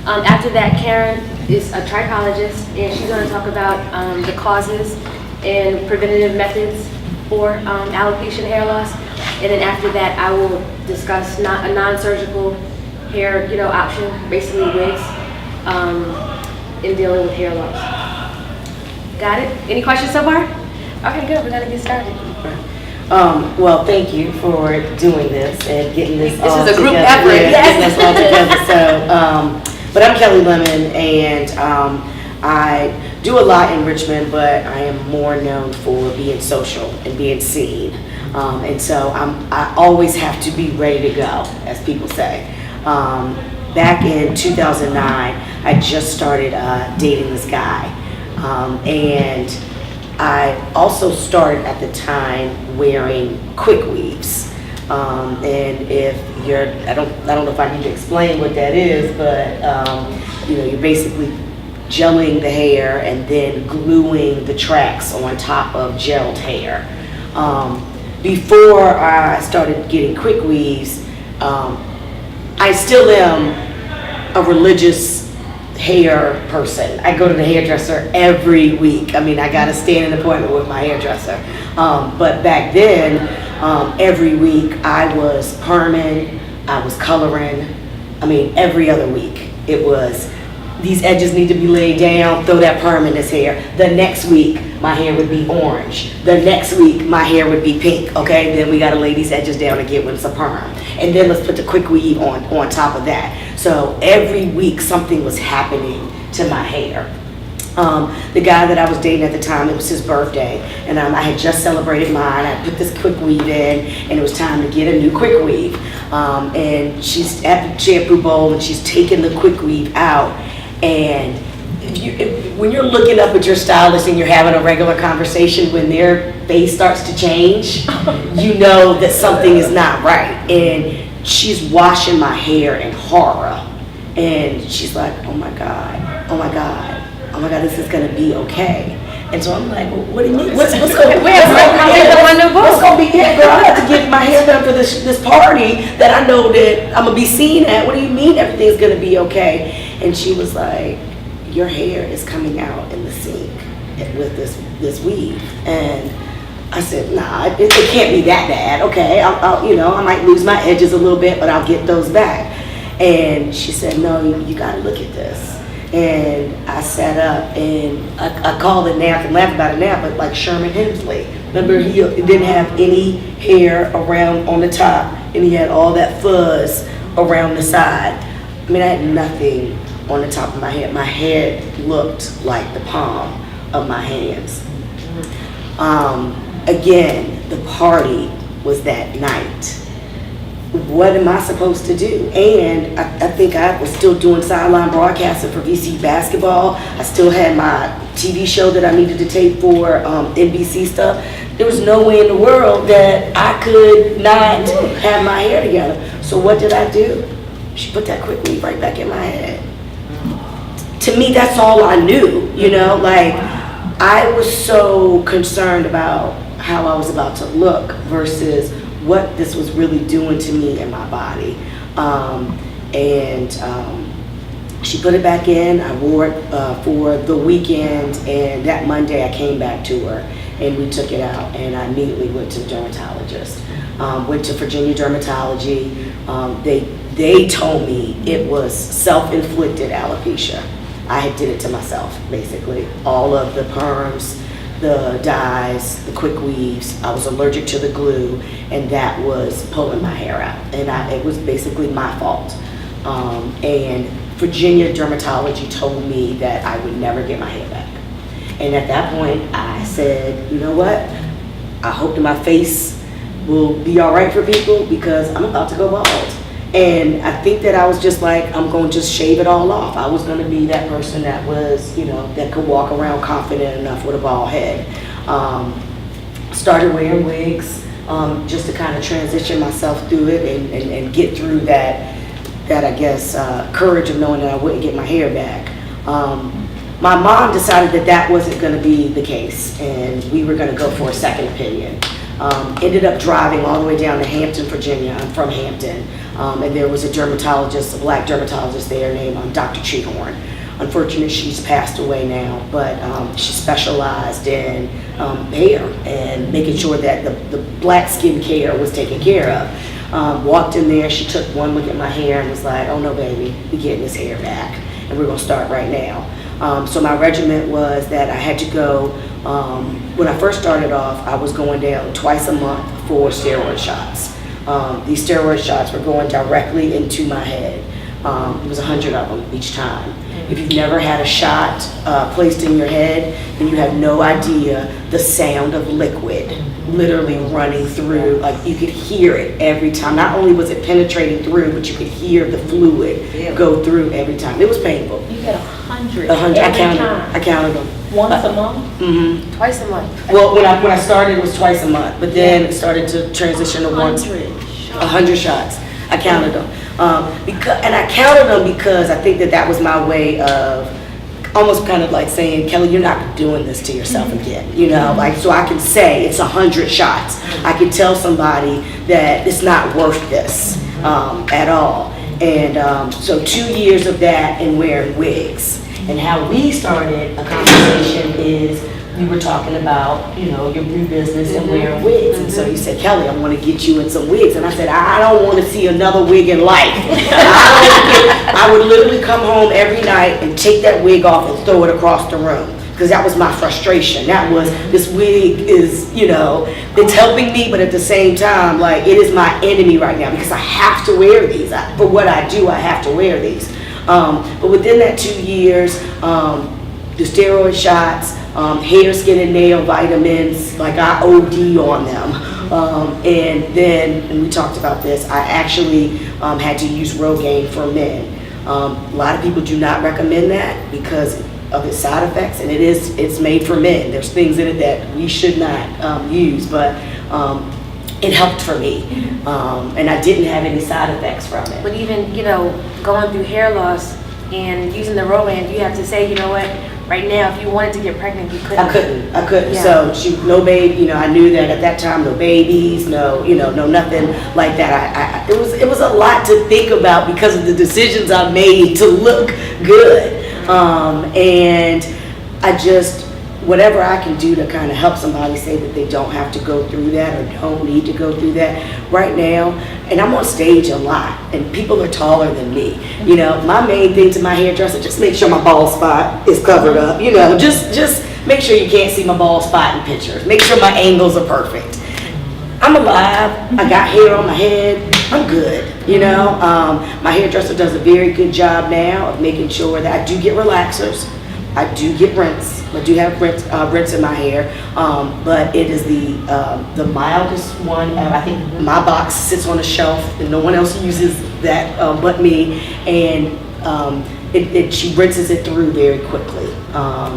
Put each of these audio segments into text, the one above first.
After that, Karen is a trichologist, and she's going to talk about the causes and preventative methods for alopecia and hair loss. And then after that, I will discuss a non-surgical hair, option, basically wigs, in dealing with hair loss. Got it? Any questions so far? Okay, good. We're gonna get started. Well, thank you for doing this and getting this all together. This is a group effort. Yes. Getting this all together. So, but I'm Kelly Lemon, and I do a lot in Richmond, but I am more known for being social and being seen. And so I always have to be ready to go, as people say. Back in 2009, I just started dating this guy, and I also started at the time wearing quick weaves. And if you're, I don't know if I need to explain what that is, but you're basically gelling the hair and then gluing the tracks on top of gelled hair. Before I started getting quick weaves, I still am a religious hair person. I go to the hairdresser every week. I mean, I got to stay in an appointment with my hairdresser. But back then, every week I was perming, I was coloring. I mean, every other week it was, these edges need to be laid down, throw that perm in this hair. The next week, my hair would be orange. The next week, my hair would be pink, okay? Then we gotta lay these edges down and get with some perm. And then let's put the quick weave on top of that. So every week, something was happening to my hair. The guy that I was dating at the time, it was his birthday, and I had just celebrated mine. I put this quick weave in, and it was time to get a new quick weave. And she's at the shampoo bowl, and she's taking the quick weave out. And when you're looking up at your stylist and you're having a regular conversation, when their face starts to change, you know that something is not right. And she's washing my hair in horror. And she's like, oh my God, oh my God, oh my God, this is gonna be okay. And so I'm like, well, what do you mean? What's going to be? What's going to be it, girl? I have to get my hair done for this party that I know that I'm going to be seen at. What do you mean everything's going to be okay? And she was like, your hair is coming out in the sink with this weave. And I said, nah, it can't be that bad. Okay, I might lose my edges a little bit, but I'll get those back. And she said, no, you got to look at this. And I sat up and I called it now, I can laugh about it now, but like Sherman Hemsley. Remember, he didn't have any hair around on the top, and he had all that fuzz around the side. I mean, I had nothing on the top of my head. My head looked like the palm of my hands. Again, the party was that night. What am I supposed to do? And I think I was still doing sideline broadcasting for VC basketball. I still had my TV show that I needed to tape for NBC stuff. There was no way in the world that I could not have my hair together. So what did I do? She put that quick weave right back in my head. To me, that's all I knew, like I was so concerned about how I was about to look versus what this was really doing to me in my body. She put it back in. I wore it for the weekend, and that Monday I came back to her and we took it out, and I immediately went to the dermatologist. Went to Virginia Dermatology. They told me it was self-inflicted alopecia. I did it to myself, basically. All of the perms, the dyes, the quick weaves. I was allergic to the glue, and that was pulling my hair out. And it was basically my fault. And Virginia Dermatology told me that I would never get my hair back. And at that point, I said, you know what? I hope that my face will be all right for people because I'm about to go bald. And I think that I was just like, I'm going to just shave it all off. I was going to be that person that was, that could walk around confident enough with a bald head. Started wearing wigs just to kind of transition myself through it and get through that I guess, courage of knowing that I wouldn't get my hair back. My mom decided that wasn't going to be the case, and we were going to go for a second opinion. Ended up driving all the way down to Hampton, Virginia. I'm from Hampton. And there was a dermatologist, a black dermatologist there named Dr. Treehorn. Unfortunately, she's passed away now, but she specialized in hair and making sure that the black skin care was taken care of. Walked in there, she took one look at my hair and was like, oh no baby, we're getting this hair back and we're gonna start right now. So my regimen was that I had to go, when I first started off, I was going down twice a month for steroid shots. These steroid shots were going directly into my head. It was 100 of them each time. If you've never had a shot placed in your head, then you have no idea the sound of liquid literally running through. Like you could hear it every time. Not only was it penetrating through, but you could hear the fluid go through every time. It was painful. You had 100 I counted them. Once a month? Mm-hmm. Twice a month. Well, when I started, it was twice a month, but then it started to transition to 100 shots. I counted them. And I counted them because I think that was my way of almost kind of like saying, Kelly, you're not doing this to yourself again, you know, like, so I can say it's 100 shots. I can tell somebody that it's not worth this at all. And so 2 years of that and wearing wigs. And how we started a conversation is we were talking about, you know, your new business and wearing wigs. And so you said, Kelly, I want to get you in some wigs. And I said, I don't want to see another wig in life. I would literally come home every night and take that wig off and throw it across the room. Because that was my frustration. That was, this wig is, you know, it's helping me, but at the same time, like, it is my enemy right now because I have to wear these. For what I do, I have to wear these. But within that 2 years, the steroid shots, hair, skin, and nail vitamins, like I OD on them. And then, and we talked about this, I actually had to use Rogaine for men. A lot of people do not recommend that because of its side effects, and it's made for men. There's things in it that we should not use, but it helped for me. And I didn't have any side effects from it. But even, you know, going through hair loss and using the Rogaine, you have to say, you know what, right now, if you wanted to get pregnant, you couldn't. I couldn't. Yeah. So no baby, you know, I knew that at that time, no babies, no, you know, no nothing like that. It was a lot to think about because of the decisions I made to look good. And I just, whatever I can do to kind of help somebody say that they don't have to go through that or don't need to go through that right now. And I'm on stage a lot and people are taller than me. You know, my main thing to my hairdresser, just make sure my bald spot is covered up. You know, just make sure you can't see my bald spot in pictures. Make sure my angles are perfect. I'm alive, I got hair on my head, I'm good, you know. My hairdresser does a very good job now of making sure that I do get relaxers, I do get rinse, I do have rinse in my hair, but it is the mildest one. I think my box sits on a shelf and no one else uses that but me, and she rinses it through very quickly.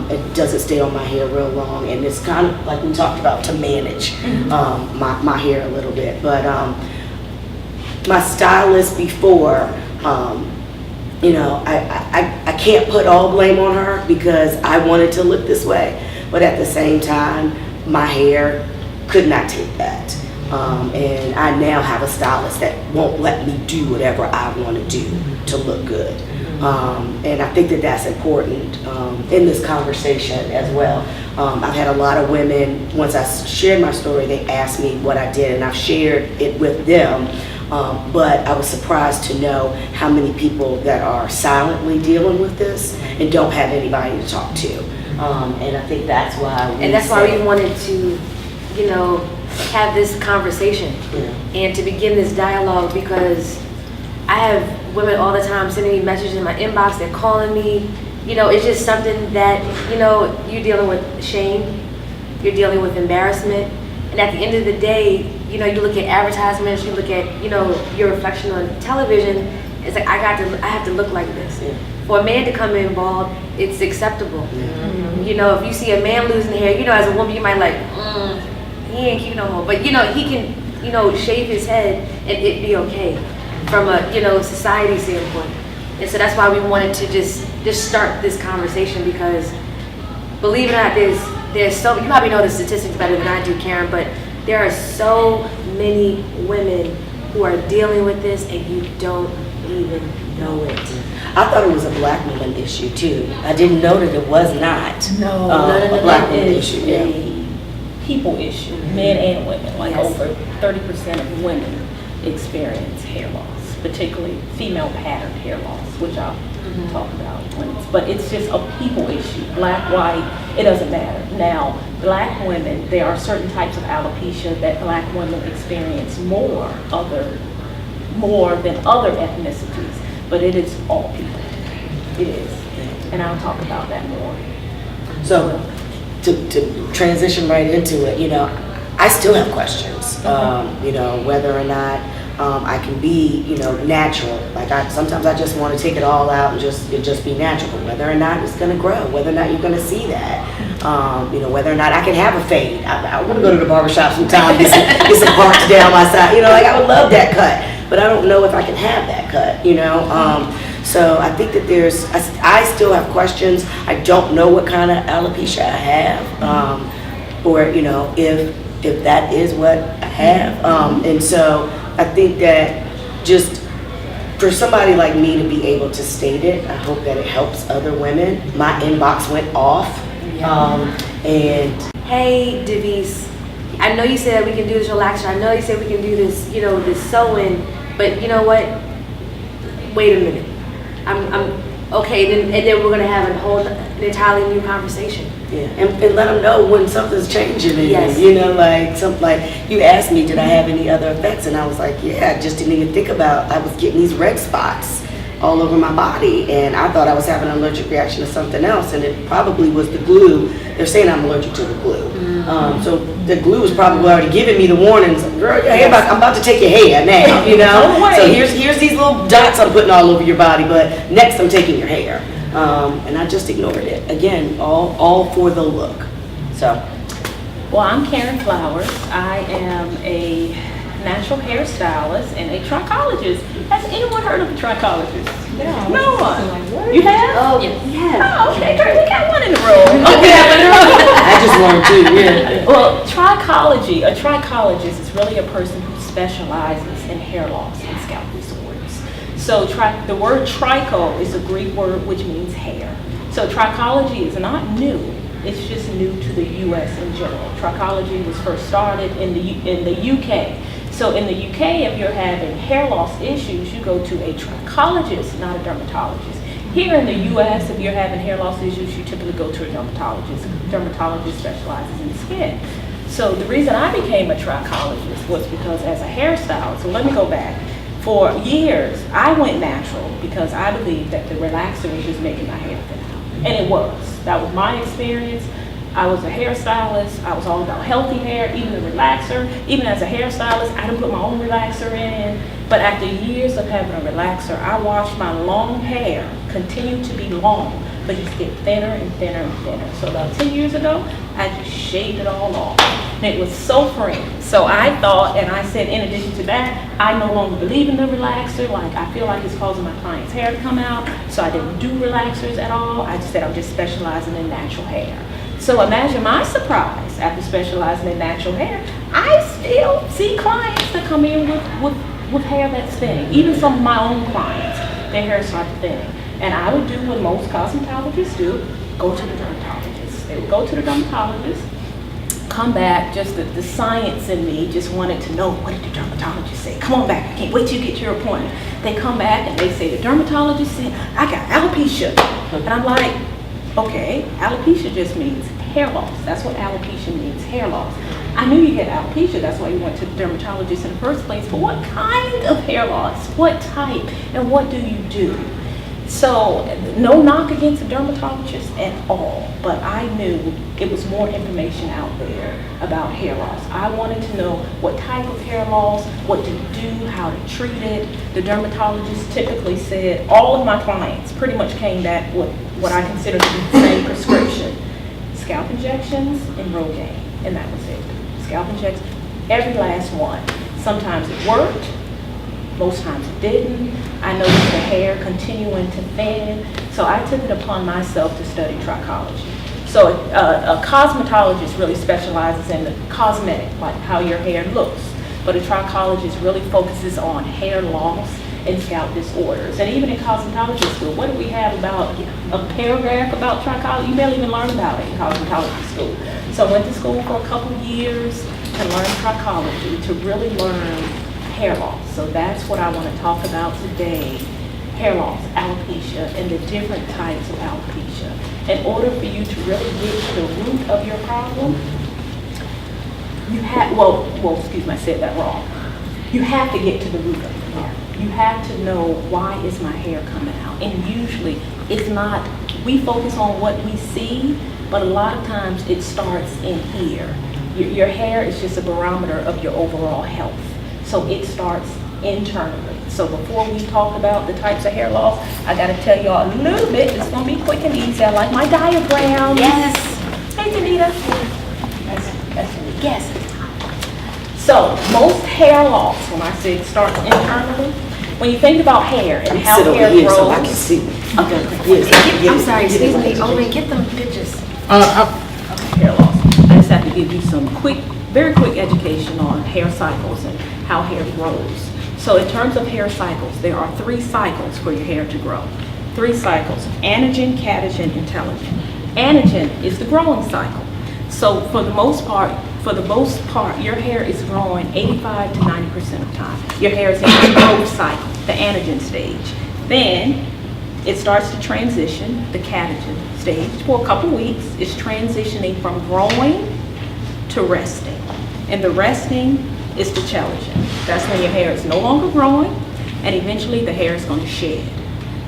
It doesn't stay on my hair real long, and it's kind of like we talked about to manage my hair a little bit. But my stylist before, you know, I can't put all blame on her because I wanted to look this way, but at the same time, my hair could not take that. And I now have a stylist that won't let me do whatever I want to do to look good. And I think that that's important in this conversation as well. I've had a lot of women, once I shared my story, they asked me what I did, and I've shared it with them. But I was surprised to know how many people that are silently dealing with this and don't have anybody to talk to. And I think that's why we wanted to, you know, have this conversation and to begin this dialogue, because I have women all the time sending me messages in my inbox, they're calling me. You know, it's just something that, you know, you're dealing with shame, you're dealing with embarrassment, and at the end of the day, you know, you look at advertisements, you look at, you know, your reflection on television, it's like, I have to look like this. Yeah. For a man to come in bald, it's acceptable. Yeah. Mm-hmm. You know, if you see a man losing hair, you know, as a woman, you might like, he ain't cute no more. But, you know, he can, you know, shave his head and it'd be okay from a, you know, society standpoint. And so that's why we wanted to just start this conversation, because believe it or not, there's so, you probably know the statistics better than I do, Karen, but there are so many women who are dealing with this and you don't even know it. I thought it was a black woman issue too. I didn't know that it was not. No, a black woman it issue. is Yeah. a people issue, men and women. Like Yes. over 30% of women experience hair loss, particularly female pattern hair loss, which I'll talk about when but it's just a people issue. Black, white, it doesn't matter. Now, black women, there are certain types of alopecia that black women experience more than other ethnicities, but it is all people. It is. And I'll talk about that more. So to transition right into it, I still have questions. Whether or not I can be, natural. Like sometimes I just want to take it all out and just be natural. Whether or not it's going to grow, whether or not you're going to see that, whether or not I can have a fade. I want to go to the barbershop sometime, get some parts down my side. I would love that cut, but I don't know if I can have that cut. So I think that I still have questions. I don't know what kind of alopecia I have, or if that is what I have, and so I think that just for somebody like me to be able to state it, I hope that it helps other women. My inbox went off, and Hey, Device, I know you said we can do this relaxer. I know you said we can do this, this sewing, but you know what? Wait a minute. I'm okay, and then we're gonna have an entirely new conversation. yeah, and let them know when something's changing. In Yes. them, like you asked me, did I have any other effects, and I was like, yeah, I just didn't even think about. I was getting these red spots all over my body, and I thought I was having an allergic reaction to something else, and it probably was the glue. They're saying I'm allergic to the glue. So the glue was probably already giving me the warnings. Girl, I'm about to take your hair now, So here's these little dots I'm putting all over your body, but next I'm taking your hair. And I just ignored it. Again, all for the look. So. Well, I'm Karen Flowers. I am a natural hairstylist and a trichologist. Has anyone heard of a trichologist? Yeah. No one. You have? Oh, yes. Oh, okay, great. We got one in the room. I just learned too, yeah. Well, a trichologist is really a person who specializes in hair loss and scalp disorders. So the word tricho is a Greek word which means hair. So trichology is not new. It's just new to the U.S. in general. Trichology was first started in the UK. So in the UK, if you're having hair loss issues, you go to a trichologist, not a dermatologist. Here in the U.S., if you're having hair loss issues, you typically go to a dermatologist. A dermatologist specializes in skin. So the reason I became a trichologist was because as a hairstylist, so let me go back. For years, I went natural because I believed that the relaxer was just making my hair thin out. And it was. That was my experience. I was a hairstylist. I was all about healthy hair, even the relaxer. Even as a hairstylist, I didn't put my own relaxer in. But after years of having a relaxer, I watched my long hair continue to be long, but just get thinner and thinner and thinner. So about 10 years ago, I just shaved it all off. And it was so freeing. So I thought, and I said, in addition to that, I no longer believe in the relaxer. Like, I feel like it's causing my clients' hair to come out. So I didn't do relaxers at all. I just said I'm just specializing in natural hair. So imagine my surprise after specializing in natural hair, I still see clients that come in with hair that's thinning. Even some of my own clients, their hair started thinning. And I would do what most cosmetologists do, go to the dermatologist. They would go to the dermatologist, come back, just the science in me just wanted to know, what did the dermatologist say? Come on back, I can't wait till you get your appointment. They come back and they say, the dermatologist said, I got alopecia. And I'm like, okay, alopecia just means hair loss. That's what alopecia means, hair loss. I knew you had alopecia, that's why you went to the dermatologist in the first place, but what kind of hair loss? What type? And what do you do? So, no knock against a dermatologist at all, but I knew it was more information out there about hair loss. I wanted to know what type of hair loss, what to do, how to treat it. The dermatologist typically said, all of my clients pretty much came back with what I consider to be the same prescription. Scalp injections and Rogaine, and that was it. Scalp injections, every last one. Sometimes it worked, most times it didn't. I noticed the hair continuing to thin, so I took it upon myself to study trichology. So a cosmetologist really specializes in the cosmetic, like how your hair looks. but a trichologist really focuses on hair loss and scalp disorders. And even in cosmetology school, what do we have about a paragraph about trichology? You barely even learn about it in cosmetology school. So I went to school for a couple of years to learn trichology, to really learn hair loss. So that's what I want to talk about today. Hair loss, alopecia, and the different types of alopecia. In order for you to really get to the root of your problem, you have, excuse me, I said that wrong. You have to get to the root of the problem. You have to know, why is my hair coming out? And usually it's not, we focus on what we see, but a lot of times it starts in here. Your hair is just a barometer of your overall health. So it starts internally. So before we talk about the types of hair loss, I gotta tell y'all a little bit. It's gonna be quick and easy. I like my diagram. Yes. Hey, Danita. Yes. So most hair loss, when I say it starts internally, when you think about hair and how Sit over hair here grows. so I can see. Okay. I'm sorry, excuse me, Owen, get them pictures. Hair loss. I just have to give you some very quick education on hair cycles and how hair grows. So in terms of hair cycles, there are 3 cycles for your hair to grow. 3 cycles: anagen, catagen, and telogen. Anagen is the growing cycle. So for the most part, your hair is growing 85 to 90% of the time. Your hair is in the growth cycle, the anagen stage. Then it starts to transition, the catagen stage, for a couple weeks. It's transitioning from growing to resting. And the resting is the telogen. That's when your hair is no longer growing, and eventually the hair is going to shed.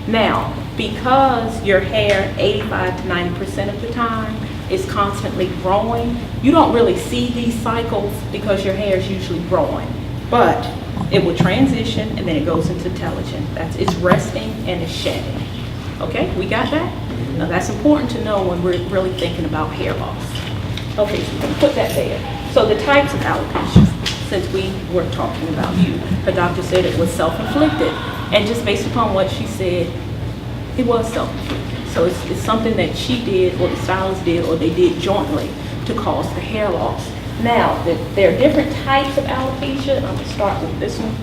Now, because your hair 85 to 90% of the time is constantly growing, you don't really see these cycles because your hair is usually growing. But it will transition and then it goes into telogen. It's resting and it's shedding. Okay, we got that? Now that's important to know when we're really thinking about hair loss. Okay, so we're going to put that there. So the types of alopecia, since we were talking about you, the doctor said it was self-inflicted. And just based upon what she said, it was self-inflicted. So it's something that she did, or the stylist did, or they did jointly to cause the hair loss. Now, there are different types of alopecia. I'm going to start with this one.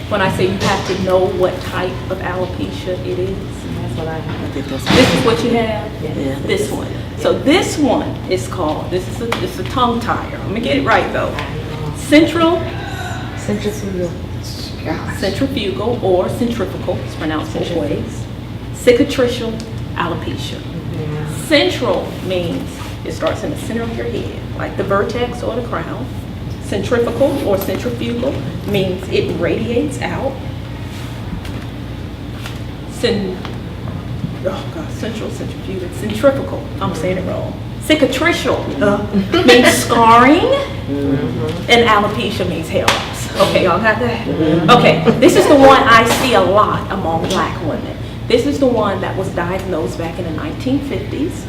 When I say you have to know what type of alopecia it is. That's what I think that's This is what you have? Yeah. This one. So this one is called, it's a tongue tire. Let me get it right though. Centrifugal or centrifugal, it's pronounced both ways. Cicatricial alopecia. Central means it starts in the center of your head, like the vertex or the crown. Centrifugal or centrifugal means it radiates out. Centrifugal, I'm saying it wrong. Cicatricial means scarring, and alopecia means hair loss. Okay, y'all got that? Okay, this is the one I see a lot among Black women. This is the one that was diagnosed back in the 1950s.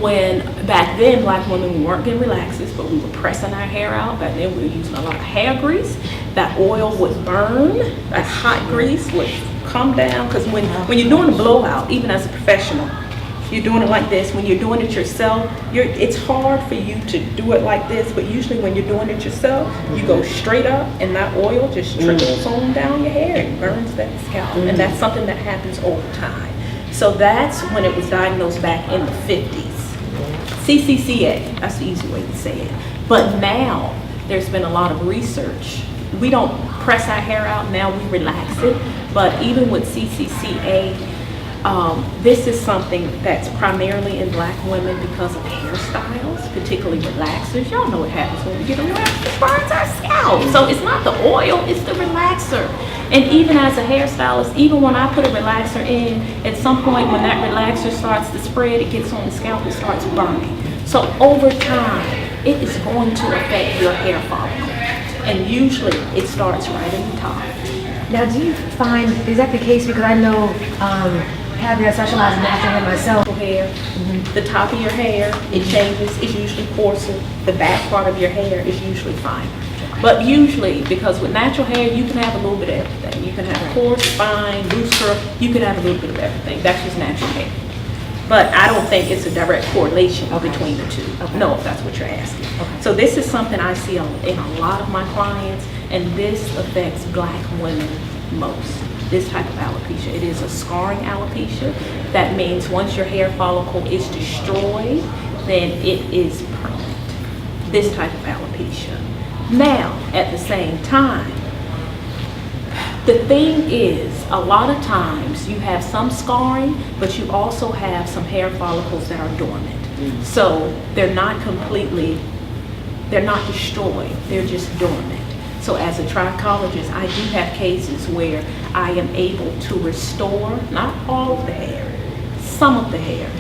When back then Black women, we weren't getting relaxers, but we were pressing our hair out. Back then we were using a lot of hair grease. That oil would burn, that hot grease would come down, because when you're doing a blowout, even as a professional, you're doing it like this. When you're doing it yourself, it's hard for you to do it like this, but usually when you're doing it yourself, you go straight up and that oil just trickles on down your hair and burns that scalp. And that's something that happens over time. So that's when it was diagnosed back in the 50s. CCCA, that's the easy way to say it. But now there's been a lot of research. We don't press our hair out, now we relax it. But even with CCCA, this is something that's primarily in Black women because of hairstyles, particularly relaxers. Y'all know what happens when we get a relaxer, it burns our scalp. So it's not the oil, it's the relaxer. And even as a hairstylist, even when I put a relaxer in, at some point when that relaxer starts to spread, it gets on the scalp, it starts burning. So over time, it is going to affect your hair follicle. And usually it starts right in the top. Now, do you find, is that the case? Because I know, having a specialized natural hair myself. Hair, the top of your hair, it changes, it's usually coarser. The back part of your hair is usually fine. But usually, because with natural hair, you can have a little bit of everything. You can have coarse, fine, loose curl, you can have a little bit of everything. That's just natural hair. But I don't think it's a direct correlation Okay. between the two. Okay. No, if that's what you're asking. Okay. So this is something I see in a lot of my clients, and this affects Black women most. This type of alopecia. It is a scarring alopecia. That means once your hair follicle is destroyed, then it is permanent. This type of alopecia. Now, at the same time, the thing is, a lot of times you have some scarring, but you also have some hair follicles that are dormant. So they're not destroyed, they're just dormant. So as a trichologist, I do have cases where I am able to restore, not all of the hair, some of the hair,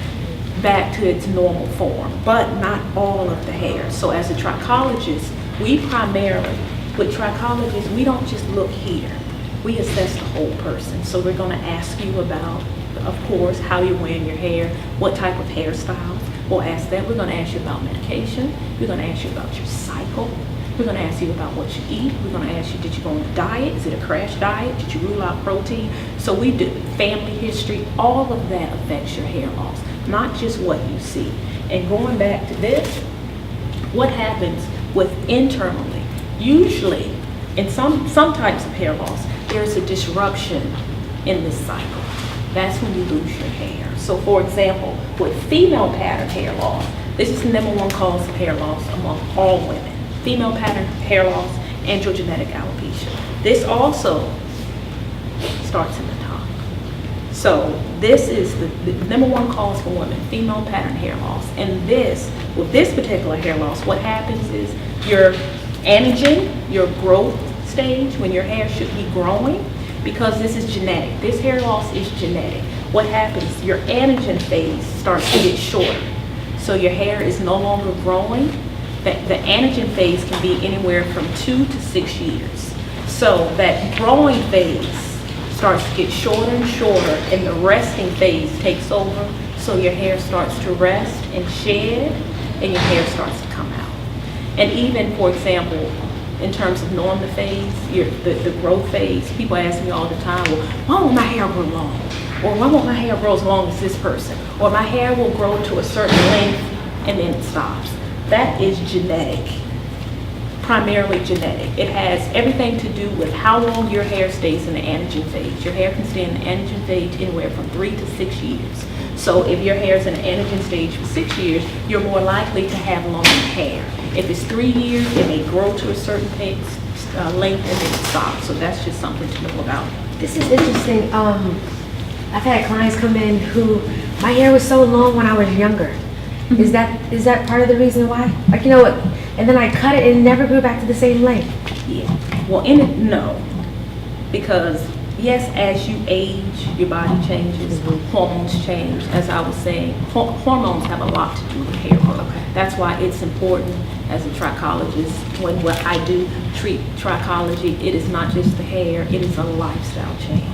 back to its normal form, but not all of the hair. So as a trichologist, we primarily, with trichologists, we don't just look here. We assess the whole person. So we're gonna ask you about, of course, how you're wearing your hair, what type of hairstyle. We'll ask that. We're gonna ask you about medication. We're gonna ask you about your cycle. We're gonna ask you about what you eat. We're gonna ask you, did you go on a diet? Is it a crash diet? Did you rule out protein? So we do family history. All of that affects your hair loss, not just what you see. And going back to this, what happens with internally? Usually, in some types of hair loss, there's a disruption in this cycle. That's when you lose your hair. So for example, with female pattern hair loss, this is the #1 cause of hair loss among all women. Female pattern hair loss, androgenetic alopecia. This also starts in the top. So this is the #1 cause for women, female pattern hair loss. And with this particular hair loss, what happens is your anagen, your growth stage, when your hair should be growing, because this is genetic. This hair loss is genetic. What happens, your anagen phase starts to get shorter. So your hair is no longer growing. The anagen phase can be anywhere from 2 to 6 years. So that growing phase starts to get shorter and shorter, and the resting phase takes over. So your hair starts to rest and shed, and your hair starts to come out. And even, for example, in terms of knowing the phase, the growth phase, people ask me all the time, well, why won't my hair grow long? Or why won't my hair grow as long as this person? Or my hair will grow to a certain length and then it stops. That is genetic, primarily genetic. It has everything to do with how long your hair stays in the anagen phase. Your hair can stay in the anagen phase anywhere from 3 to 6 years. So if your hair is in the anagen stage for 6 years, you're more likely to have longer hair. If it's 3 years, it may grow to a certain length and then stop. So that's just something to know about. This is interesting. I've had clients come in who, my hair was so long when I was younger. Is that part of the reason why? Like, you know what? And then I cut it and it never grew back to the same length. Yeah. Well, no. Because yes, as you age, your body changes, hormones change. As I was saying, hormones have a lot to do with hair growth. Okay. That's why it's important as a trichologist, when what I do treat trichology, it is not just the hair, it is a lifestyle change.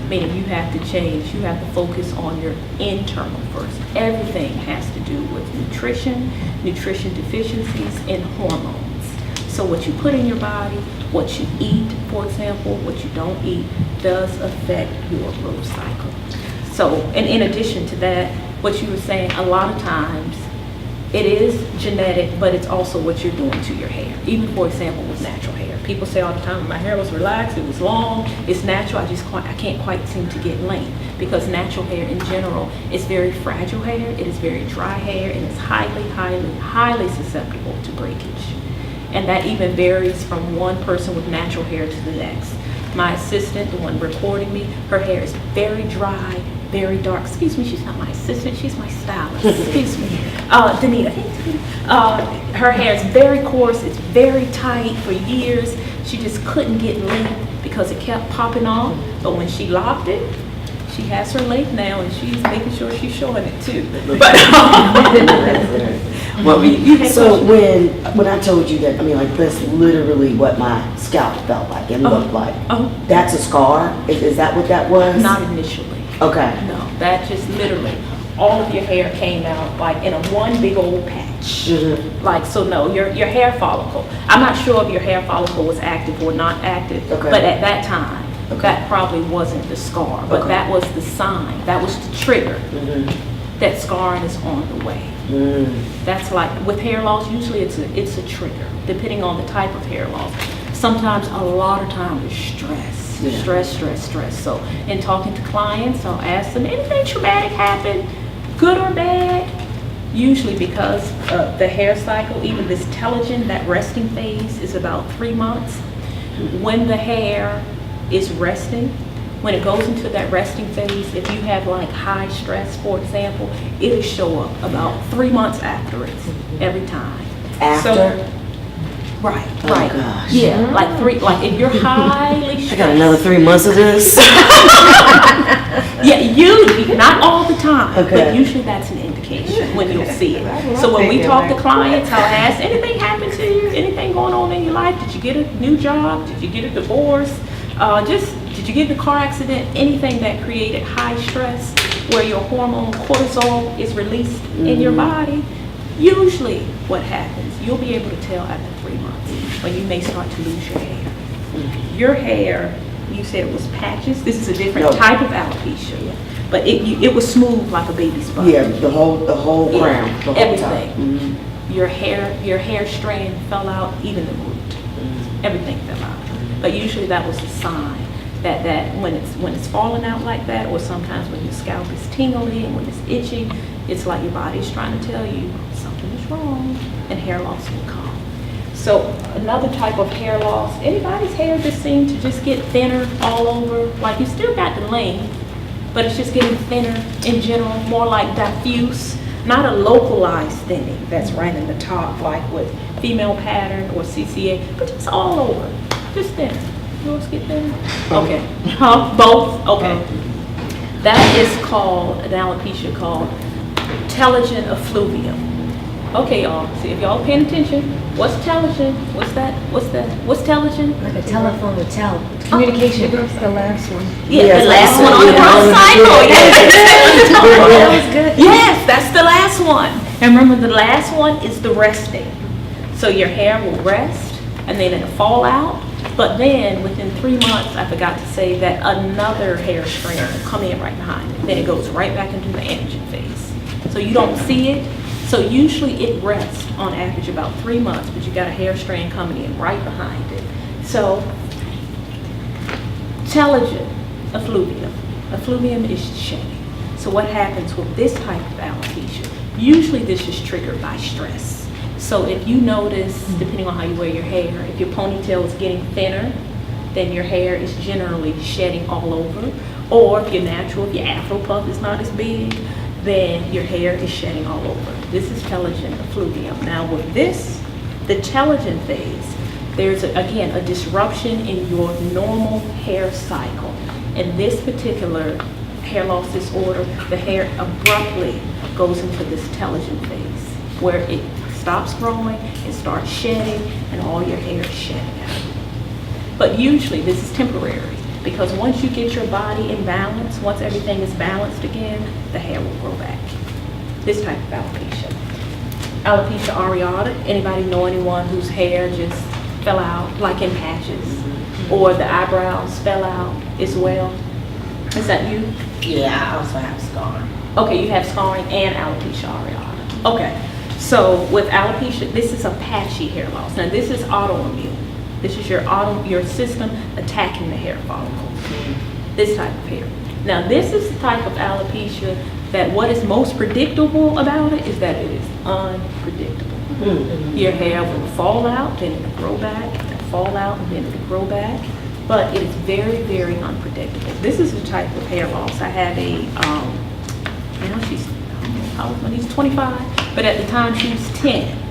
Meaning you have to change, you have to focus on your internal first. Everything has to do with nutrition deficiencies, and hormones. So what you put in your body, what you eat, for example, what you don't eat, does affect your growth cycle. So, and in addition to that, what you were saying, a lot of times, it is genetic, but it's also what you're doing to your hair. Even, for example, with natural hair. People say all the time, my hair was relaxed, it was long, it's natural, I can't quite seem to get length. Because natural hair in general is very fragile hair, it is very dry hair, and it's highly susceptible to breakage. And that even varies from one person with natural hair to the next. My assistant, the one recording me, her hair is very dry, very dark. Excuse me, she's not my assistant, she's my stylist. Excuse me. Danita. Her hair is very coarse, it's very tight for years. She just couldn't get length because it kept popping off. But when she locked it, she has her length now and she's making sure she's showing it too. But, So when I told you that, I mean, like, that's literally what my scalp felt like and looked like. That's a scar? Is that what that was? Not initially. Okay. No, that just literally, all of your hair came out like in a one big old patch. Like, so no, your hair follicle, I'm not sure if your hair follicle was active or not active, Okay. but at that time, that probably wasn't the scar, but Okay. that was the sign, that was the trigger. that scarring is on the way. That's like, with hair loss, usually it's a trigger, depending on the type of hair loss. Sometimes, a lot of time, is stress. Yeah. Stress. So in talking to clients, I'll ask them, anything traumatic happen, good or bad? Usually because the hair cycle, even this telogen, that resting phase, is about 3 months. When the hair is resting, when it goes into that resting phase, if you have like high stress, for example, it'll show up about 3 months after it, every time. After? Right. Gosh. Yeah, like if you're highly stressed. I got another 3 months of this. Yeah, usually, not all the time, Okay. but usually that's an indication when you'll see it. So when we talk to clients, I'll ask, anything happened to you? Anything going on in your life? Did you get a new job? Did you get a divorce? Did you get in a car accident? Anything that created high stress where your hormone cortisol is released in your body? Usually what happens, you'll be able to tell after 3 months when you may start to lose your hair. Your hair, you said it was patches. This is a different type of alopecia, but it was smooth like a baby sponge. Yeah, the whole crown, the whole everything. top. Your hair strand fell out, even the root. Everything fell out. But usually that was a sign that when it's falling out like that, or sometimes when your scalp is tingling and when it's itchy, it's like your body's trying to tell you something is wrong, and hair loss will come. So another type of hair loss, anybody's hair just seems to just get thinner all over. Like, you still got the length, but it's just getting thinner in general, more like diffuse, not a localized thinning that's right in the top, like with female pattern or CCA, but just all over, just thinner. Yours get thinner? Okay. Both? Okay. That is called, an alopecia called telogen effluvium. Okay, y'all, see if y'all paying attention. What's telogen? What's that? What's telogen? Like a telephone would tell. Communication. That's the last one. Yeah, the last one on the growth cycle. That was good. Yes, that's the last one. And remember, the last one is the resting. So your hair will rest, and then it'll fall out. But then, within 3 months, I forgot to say that another hair strand will come in right behind it. Then it goes right back into the anagen phase. So you don't see it. So usually it rests on average about 3 months, but you got a hair strand coming in right behind it. So telogen effluvium. Effluvium is shedding. So what happens with this type of alopecia? Usually this is triggered by stress. So if you notice, depending on how you wear your hair, if your ponytail is getting thinner, then your hair is generally shedding all over. Or if you're natural, if your afro puff is not as big, then your hair is shedding all over. This is telogen effluvium. Now with this, the telogen phase, there's again a disruption in your normal hair cycle. In this particular hair loss disorder, the hair abruptly goes into this telogen phase where it stops growing, it starts shedding, and all your hair is shedding out. But usually this is temporary, because once you get your body in balance, once everything is balanced again, the hair will grow back. This type of alopecia. Alopecia areata, anybody know anyone whose hair just fell out, like in patches? Or the eyebrows fell out as well? Is that you? Yeah, I also have scarring. Okay, you have scarring and alopecia areata. Okay, so with alopecia, this is a patchy hair loss. Now this is autoimmune. This is your system attacking the hair follicles. This type of hair. Now this is the type of alopecia that what is most predictable about it is that it is unpredictable. Your hair will fall out, then it'll grow back, it'll fall out, and then it'll grow back. But it is very, very unpredictable. This is the type of hair loss. I have a, she's 25, but at the time she was 10.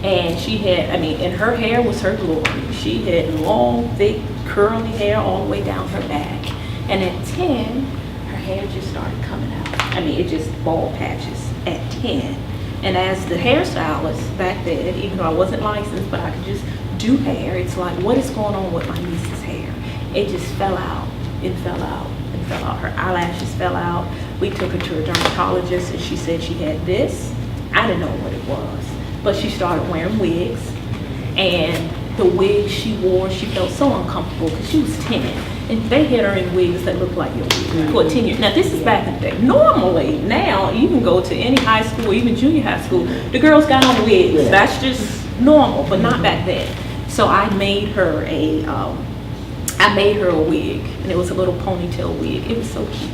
And she had, and her hair was her glory. She had long, thick, curly hair all the way down her back. And at 10, her hair just started coming out. It just bald patches at 10. And as the hairstylist back then, even though I wasn't licensed, but I could just do hair, it's like, what is going on with my niece's hair? It just fell out and fell out and fell out. Her eyelashes fell out. We took her to a dermatologist and she said she had this. I didn't know what it was. But she started wearing wigs, and the wig she wore, she felt so uncomfortable because she was 10. and they had her in wigs that looked like your wig for 10 years. Now, this is back in the day. Normally, now, you can go to any high school, or even junior high school, the girls got on wigs. That's just normal, but not back then. So I made her a wig, and it was a little ponytail wig. It was so cute.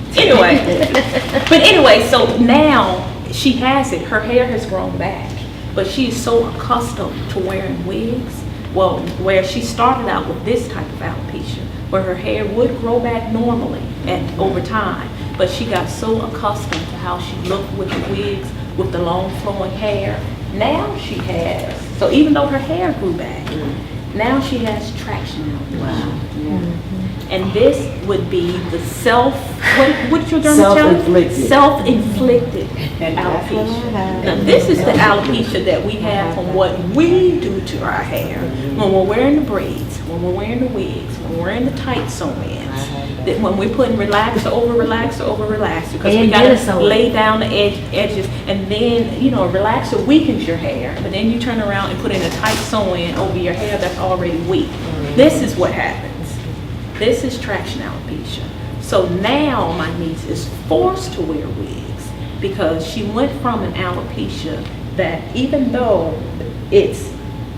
Anyway, so now she has it. Her hair has grown back, but she is so accustomed to wearing wigs. Well, where she started out with this type of alopecia, where her hair would grow back normally over time, but she got so accustomed to how she looked with the wigs, with the long flowing hair. Now she has, so even though her hair grew back, now she has traction alopecia. Wow. And this would be the what's your dermatologist? Self-inflicted alopecia. Now this is the alopecia that we have from what we do to our hair when we're wearing the braids, when we're wearing the wigs, when we're wearing the tight sew-ins, that when we're putting relaxer over relaxer, because we gotta lay down the edges, and then, you know, a relaxer weakens your hair, but then you turn around and put in a tight sew-in over your hair that's already weak. This is what happens. This is traction alopecia. So now my niece is forced to wear wigs because she went from an alopecia that, even though it's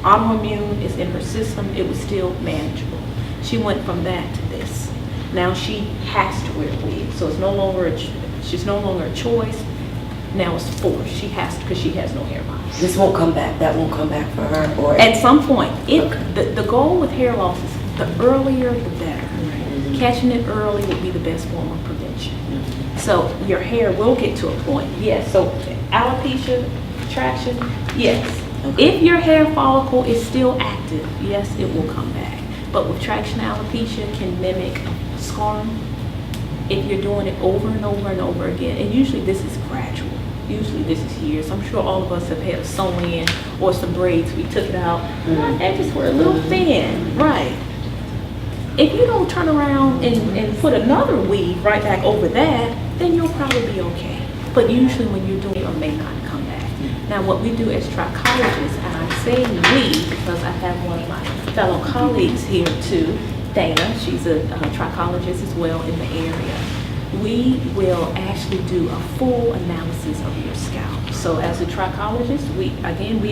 autoimmune, it's in her system, it was still manageable. She went from that to this. Now she has to wear wigs. So it's no longer she's no longer a choice. Now it's forced. She has to, because she has no hair loss. This won't come back. That won't come back for her. Or at some point, the goal with hair loss is the earlier the better. Catching it early would be the best form of prevention. So your hair will get to a point. Yes. So alopecia, traction, yes. If your hair follicle is still active, yes, it will come back. But with traction, alopecia can mimic scarring if you're doing it over and over and over again. And usually this is gradual. Usually this is years. I'm sure all of us have had a sew-in or some braids. We took it out. My edges were a little thin, right? If you don't turn around and put another weave right back over that, then you'll probably be okay. But usually when you're doing it, it may not come back. Now what we do as trichologists, and I say we because I have one of my fellow colleagues here too, Dana, she's a trichologist as well in the area. We will actually do a full analysis of your scalp. So as a trichologist, we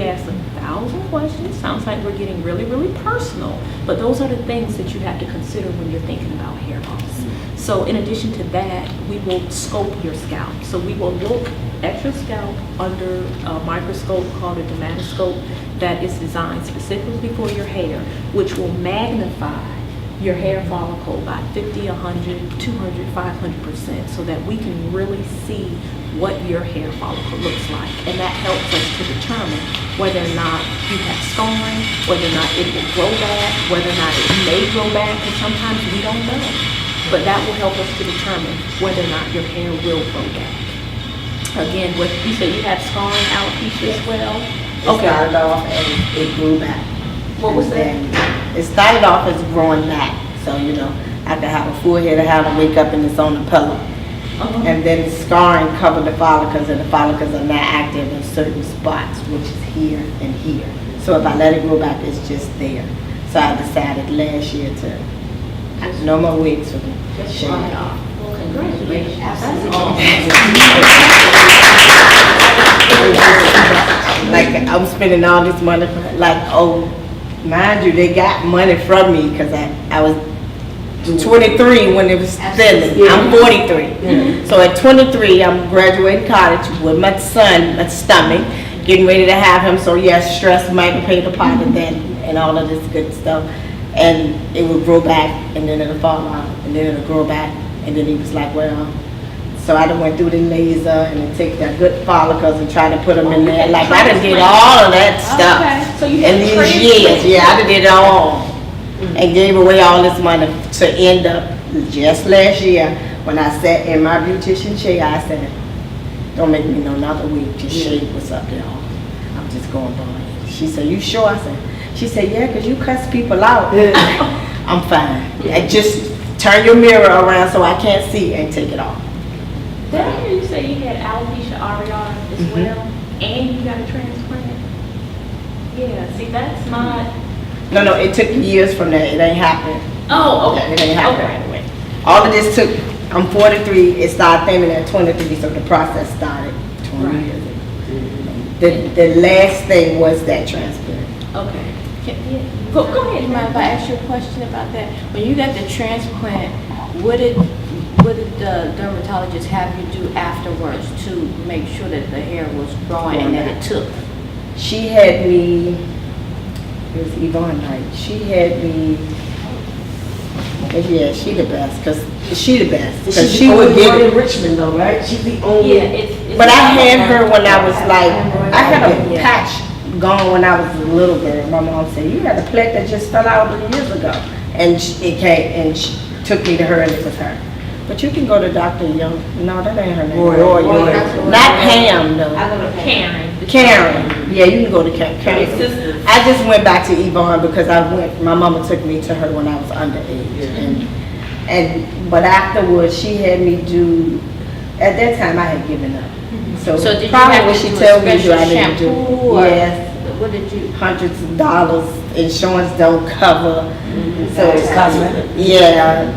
ask 1,000 questions. Sounds like we're getting really, really personal, but those are the things that you have to consider when you're thinking about hair loss. So in addition to that, we will scope your scalp. So we will look at your scalp under a microscope called a dermatoscope that is designed specifically for your hair, which will magnify your hair follicle by 50, 100, 200, 500%, so that we can really see what your hair follicle looks like. And that helps us to determine whether or not you have scarring, whether or not it will grow back, whether or not it may grow back, because sometimes we don't know. But that will help us to determine whether or not your hair will grow back. Again, what you said, you have scarring alopecia as well? It started off and it grew back. What was that? It started off as growing back. So, you know, I could have a full head of hair to wake up and it's on the pillow. And then the scarring covered the follicles, and the follicles are not active in certain spots, which is here and here. So if I let it grow back, it's just there. So I decided last year to no more wigs for me. Just shave it off. Well, congratulations. Like, I'm spending all this money for, like, oh, mind you, they got money from me because I was 23 when it was thinning. I'm 43. So at 23, I'm graduating college with my son, my stomach, getting ready to have him. So yes, stress might play the part of that and all of this good stuff. And it would grow back, and then it'll fall out, and then it'll grow back. And then he was like, well, so I done went through the laser and take the good follicles and try to put them in there. Like, I done did all of that stuff. Okay. So you in these years, yeah, I done did it all. And gave away all this money to end up just last year when I sat in my beautician chair. I said, don't make me no another week, just shave what's up there. I'm just going by. She said, you sure? I said, she said, yeah, because you cuss people out. I'm fine. Yeah, just turn your mirror around so I can't see and take it off. Did I hear you say you had alopecia areata as well, and you got a transplant? Yeah, see, that's not... No, it took years from that. It ain't happened. Oh, okay. It ain't happened. Okay. All of this took, I'm 43, it started thinning at 23, so the process started 20 years ago. The last thing was that transplant. Okay. Go ahead. You mind if I ask you a question about that? When you got the transplant, what did the dermatologist have you do afterwards to make sure that the hair was growing and that it took? She had me, it was Yvonne Knight, she had me, yeah, she the best, because she She's would the give only one it. in Richmond though, right? She's the only. it's But I had her when I was like, I had a patch gone when I was a little girl. My mom said, you had a plaque that just fell out years ago. And it came, and she took me to her, and it was her. But you can go to Dr. Young, no, that ain't her name. Roy. Not Pam, no. Karen. Karen, yeah, you can go to Karen. I just went back to Yvonne because my mama took me to her when I was underage. But afterwards, she had me do, at that time I had given up. So did you probably have what to she do a told me to do, special I didn't do. shampoo or Yes, what did you? hundreds of dollars, insurance don't cover. So It's cosmetic. Yeah.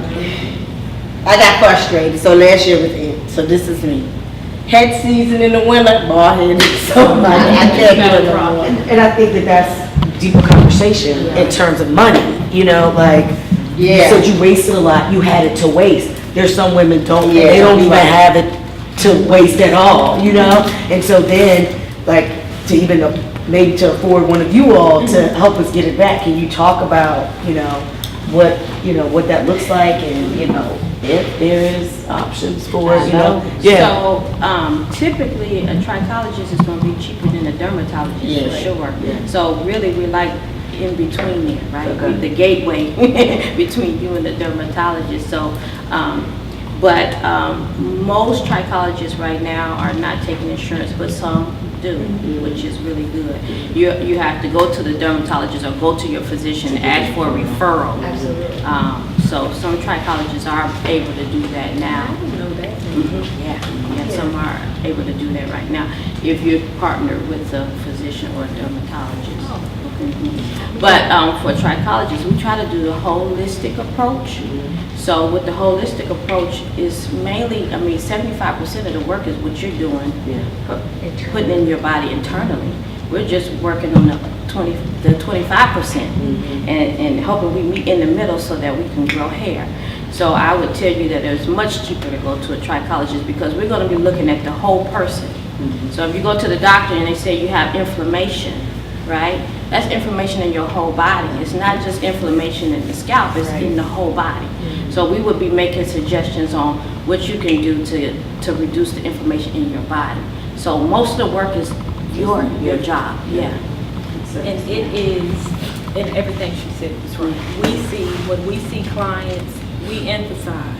I got frustrated, so last year was it. So this is me. Head season in the winter, bald headed, so I can't do it no more. And I think that's deeper conversation in terms of money, you know, like, you Yeah. said you wasted a lot, you had it to waste. There's some women don't, Yeah, they don't even right. have it to waste at all, you know? And so then, like, to even, maybe to afford one of you all to help us get it back, can you talk about, what that looks like and, if there is options for, Yeah. So, typically, a trichologist is gonna be cheaper than a dermatologist, Yeah. for sure. So really, we're like in between there, right? Okay. We're the gateway between you and the dermatologist, so, most trichologists right now are not taking insurance, but some do, which is really good. You have to go to the dermatologist or go to your physician, ask for a referral. Absolutely. So some trichologists are able to do that now. I didn't know that. Yeah, some are able to do that right now if you're partnered with a physician or a dermatologist. But for trichologists, we try to do the holistic approach. So with the holistic approach is mainly, 75% of the work is what you're doing, putting in your body internally. We're just working on the 25% and hoping we meet in the middle so that we can grow hair. So I would tell you that it's much cheaper to go to a trichologist because we're going to be looking at the whole person. So if you go to the doctor and they say you have inflammation, right? That's inflammation in your whole body. It's not just inflammation in the scalp, it's in the whole body. So we would be making suggestions on what you can do to reduce the inflammation in your body. So most of the work is your job, yeah. And it is, and everything she said was right. When we see clients, we emphasize,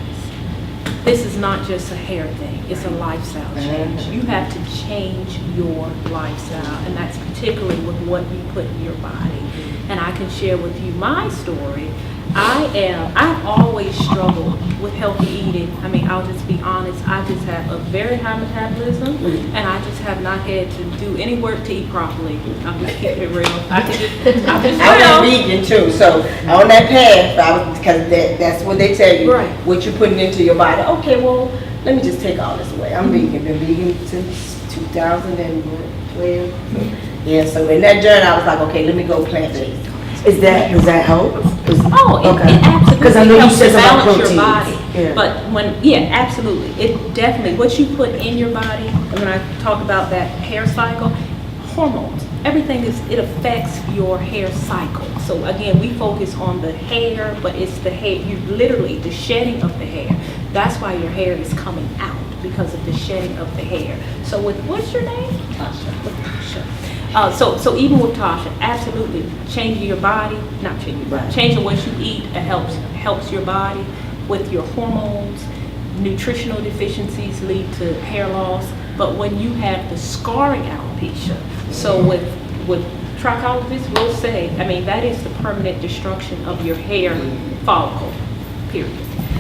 this is not just a hair thing, it's a lifestyle change. You have to change your lifestyle, and that's particularly with what you put in your body. And I can share with you my story. I've always struggled with healthy eating. I'll just be honest, I just have a very high metabolism, and I just have not had to do any work to eat properly. I'm just keeping it real. I'm just I was vegan too, so on that path, because that's what they tell you, Right. what you're putting into your body. Okay, well, let me just take all this away. I'm vegan, been vegan since 2012. Yeah, so in that journey, I was like, okay, let me go plant-based. Does that help? Oh, it absolutely 'Cause I know you helps said to something about balance your proteins. body. Yeah. But absolutely. It definitely, what you put in your body, and when I talk about that hair cycle, hormones, everything it affects your hair cycle. So again, we focus on the hair, but it's the hair, literally the shedding of the hair. That's why your hair is coming out, because of the shedding of the hair. So what's your name? Tasha. With Tasha. So even with Tasha, absolutely changing your body, not changing your body, changing what you eat, it helps your body with your hormones. Nutritional deficiencies lead to hair loss, but when you have the scarring alopecia, so with trichologists will say, that is the permanent destruction of your hair follicle, period.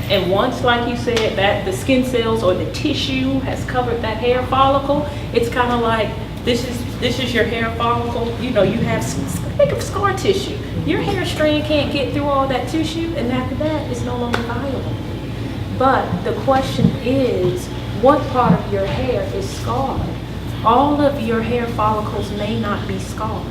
And once, like you said, that the skin cells or the tissue has covered that hair follicle, it's kind of like, this is your hair follicle. You have, think of scar tissue. Your hair strand can't get through all that tissue, and after that, it's no longer viable. But the question is, what part of your hair is scarred? All of your hair follicles may not be scarred.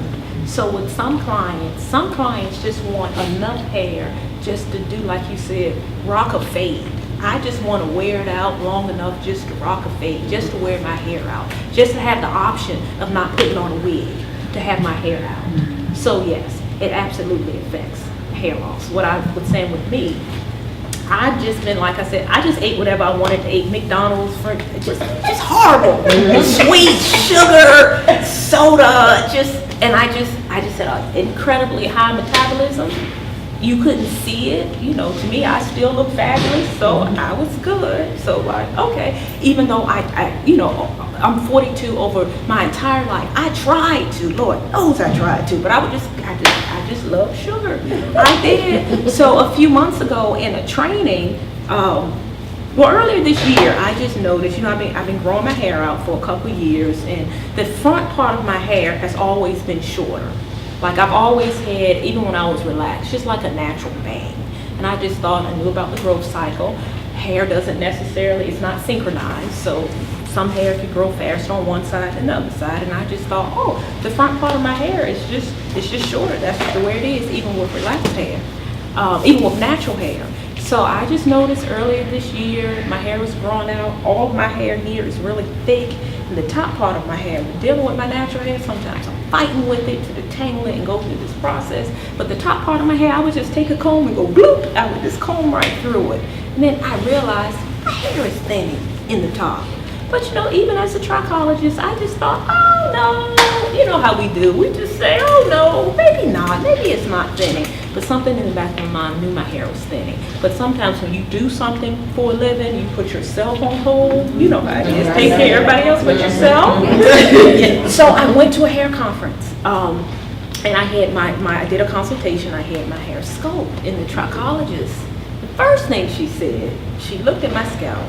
So with some clients just want enough hair just to do, like you said, rock a fade. I just want to wear it out long enough just to rock a fade, just to wear my hair out, just to have the option of not putting on a wig, to have my hair out. So yes, it absolutely affects hair loss. What I was saying with me, I've just been, like I said, I just ate whatever I wanted to eat. McDonald's, for just horrible. Sweet, sugar, soda, and I just had an incredibly high metabolism. You couldn't see it, you know, to me, I still look fabulous, so I was good. So like, okay, even though I'm 42 over my entire life, I tried to, Lord knows I tried to, but I just love sugar. I did. So a few months ago in a training, earlier this year, I just noticed, you know, I've been growing my hair out for a couple of years, and the front part of my hair has always been shorter. Like I've always had, even when I was relaxed, just like a natural bang. And I just thought, I knew about the growth cycle. Hair doesn't necessarily, it's not synchronized, so some hair could grow faster on one side than the other side. And I just thought, oh, the front part of my hair is just shorter. That's just the way it is, even with relaxed hair, even with natural hair. So I just noticed earlier this year, my hair was growing out. All of my hair here is really thick. And the top part of my hair, dealing with my natural hair, sometimes I'm fighting with it to detangle it and go through this process. But the top part of my hair, I would just take a comb and go bloop. I would just comb right through it. And then I realized my hair is thinning in the top. But you know, even as a trichologist, I just thought, oh no, you know how we do. We just say, oh no, maybe not, maybe it's not thinning. But something in the back of my mind knew my hair was thinning. But sometimes when you do something for a living, you put yourself on hold. You know how it is, take care of everybody else but yourself. So I went to a hair conference. And I had I did a consultation, I had my hair sculpted in the trichologist. The first thing she said, she looked at my scalp,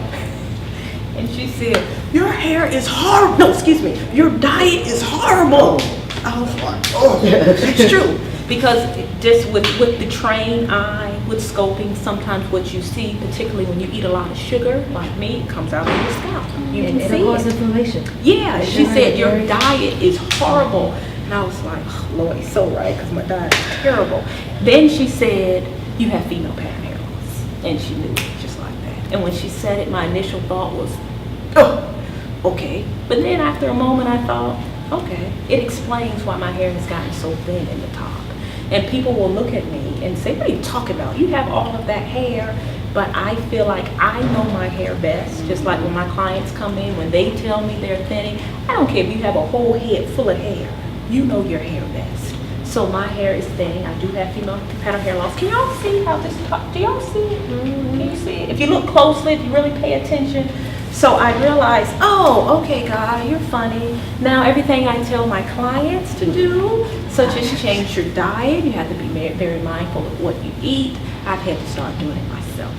and she said, your hair is horrible. No, excuse me, your diet is horrible. I was like, oh, it's true. Because just with the trained eye, with scoping, sometimes what you see, particularly when you eat a lot of sugar, like me, it comes out on your scalp. You can see it'll cause it. inflammation. Yeah, she said, your diet is horrible. And I was like, oh, Lord, he's so right, because my diet is terrible. Then she said, you have female pattern hair loss. And she knew it just like that. And when she said it, my initial thought was, oh, okay. But then after a moment, I thought, okay, it explains why my hair has gotten so thin in the top. And people will look at me and say, what are you talking about? You have all of that hair. But I feel like I know my hair best. Just like when my clients come in, when they tell me they're thinning, I don't care if you have a whole head full of hair. You know your hair best. So my hair is thinning. I do have female pattern hair loss. Can y'all see how this, do y'all see it? Can you see it? If you look closely, if you really pay attention. So I realized, oh, okay, God, you're funny. Now everything I tell my clients to do, such as change your diet, you have to be very mindful of what you eat. I've had to start doing it myself.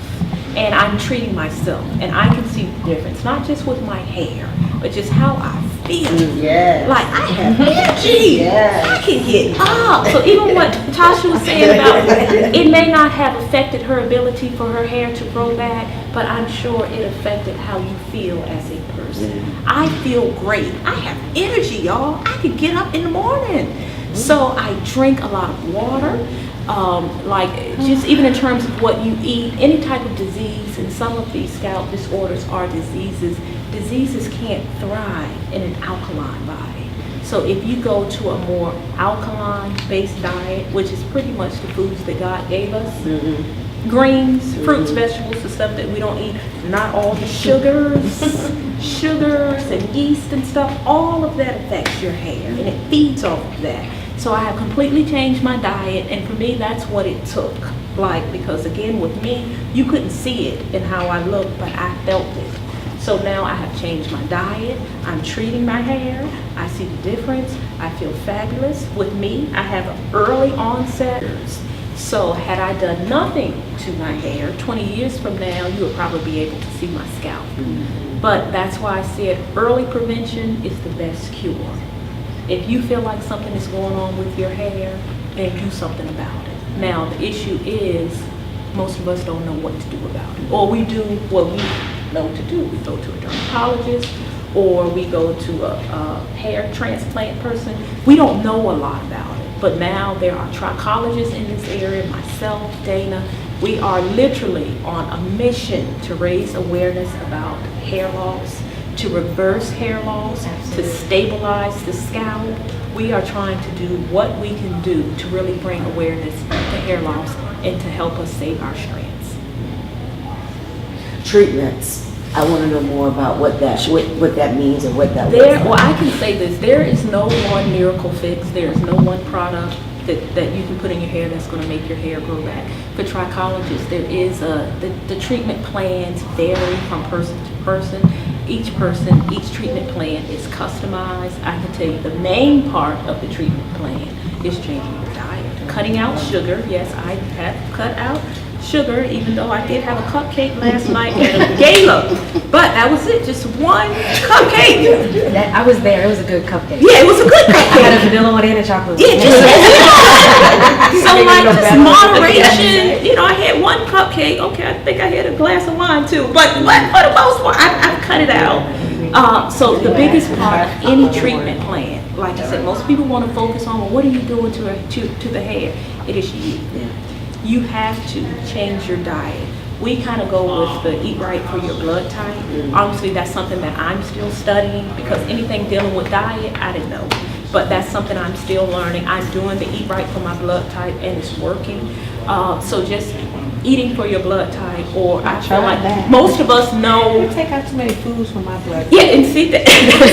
And I'm treating myself, and I can see the difference, not just with my hair, but just how I feel. Yes. Like I have energy. Yes. I can get up. So even what Tasha was saying about it may not have affected her ability for her hair to grow back, but I'm sure it affected how you feel as a person. I feel great. I have energy, y'all. I can get up in the morning. So I drink a lot of water. Like just even in terms of what you eat, any type of disease, and some of these scalp disorders are diseases. Diseases can't thrive in an alkaline body. So if you go to a more alkaline-based diet, which is pretty much the foods that God gave us, greens, fruits, vegetables, the stuff that we don't eat, not all the sugars and yeast and stuff, all of that affects your hair, and it feeds off of that. So I have completely changed my diet, and for me, that's what it took. Like, because again, with me, you couldn't see it in how I looked, but I felt it. So now I have changed my diet, I'm treating my hair, I see the difference, I feel fabulous. With me, I have an early onset. So had I done nothing to my hair, 20 years from now, you would probably be able to see my scalp. But that's why I said early prevention is the best cure. If you feel like something is going on with your hair, then do something about it. Now, the issue is most of us don't know what to do about it. Or we do what we know to do. We go to a dermatologist, or we go to a hair transplant person. We don't know a lot about it. But now there are trichologists in this area, myself, Dana. We are literally on a mission to raise awareness about hair loss, to reverse hair loss, to stabilize the scalp. We are trying to do what we can do to really bring awareness to hair loss and to help us save our strands. Treatments. I want to know more about what that means and what that looks Well, like. I can say this, there is no one miracle fix, there is no one product that you can put in your hair that's going to make your hair grow back. For trichologists, there is the treatment plans vary from person to person. Each treatment plan is customized. I can tell you the main part of the treatment plan is changing your diet. Cutting out sugar, yes, I have cut out sugar, even though I did have a cupcake last night at a gala. But that was it, just one cupcake. I was there. It was a good cupcake. Yeah, it was a good I had a cupcake. vanilla one and a chocolate one. Yeah, so like just moderation. You know, I had one cupcake. Okay, I think I had a glass of wine too. But for the most part, I've cut it out. So the biggest part of any treatment plan, like I said, most people want to focus on, well, what are you doing to the hair? It is you. You have to change your diet. We kind of go with the eat right for your blood type. Obviously, that's something that I'm still studying because anything dealing with diet, I didn't know. But that's something I'm still learning. I'm doing the eat right for my blood type and it's working. So just eating for your blood type, or I feel like most of us know. Take out too many foods from my blood. Yeah, and see that. But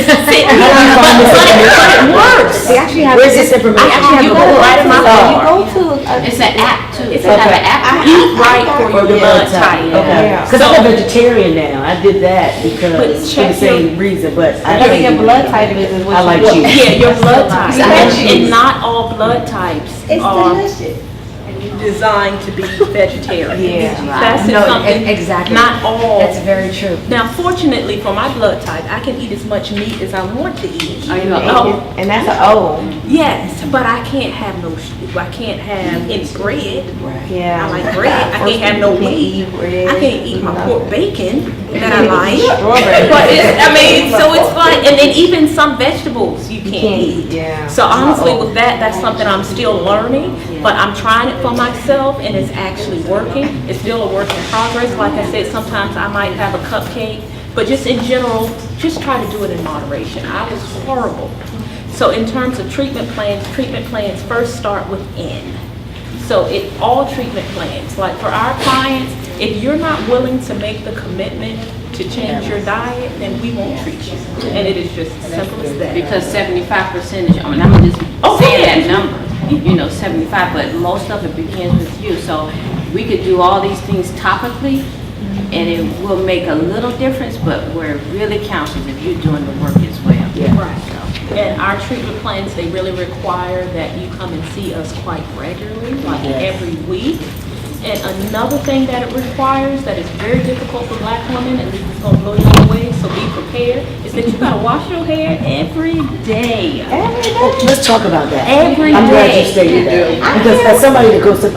it works. They actually have Where's this information? You go right in my phone. You go to It's an app too. It's an app. Eat right for your blood type. Okay. Yeah. Because I'm a vegetarian now. I did that because But for the check same reason, but I Whatever your can't do blood that. type is what I like you cheese. Yeah, your blood type. It's And not all blood types It's are delicious. designed to be vegetarian. Yeah. That's No, something, exactly. not all. That's very true. Now, fortunately for my blood type, I can eat as much meat as I want to eat. Are you And that's an O. Yes, but I can't have I can't have any bread. Yeah. I like bread. I can't have no wheat. I can't eat my pork bacon that I like. Strawberry. But so it's like, and then even some vegetables you can't eat. Yeah. So honestly, with that's something I'm still learning, but I'm trying it for myself and it's actually working. It's still a work in progress. Like I said, sometimes I might have a cupcake, but just in general, just try to do it in moderation. I was horrible. So in terms of treatment plans first start within. So all treatment plans, like for our clients, if you're not willing to make the commitment to change your diet, then we won't treat you. And it is just as simple as that. Because 75%, I mean, I'm just saying that number, 75, but most of it begins with you. So we could do all these things topically, and it will make a little difference, but where it really counts is if you're doing the work as well. Right. And our treatment plans, they really require that you come and see us quite regularly, like every week. And another thing that it requires that is very difficult for Black women, and this is going to blow you away, so be prepared, is that you got to wash your hair every day. Let's talk about that. Every I'm glad you day. stated that. Because as somebody that goes to,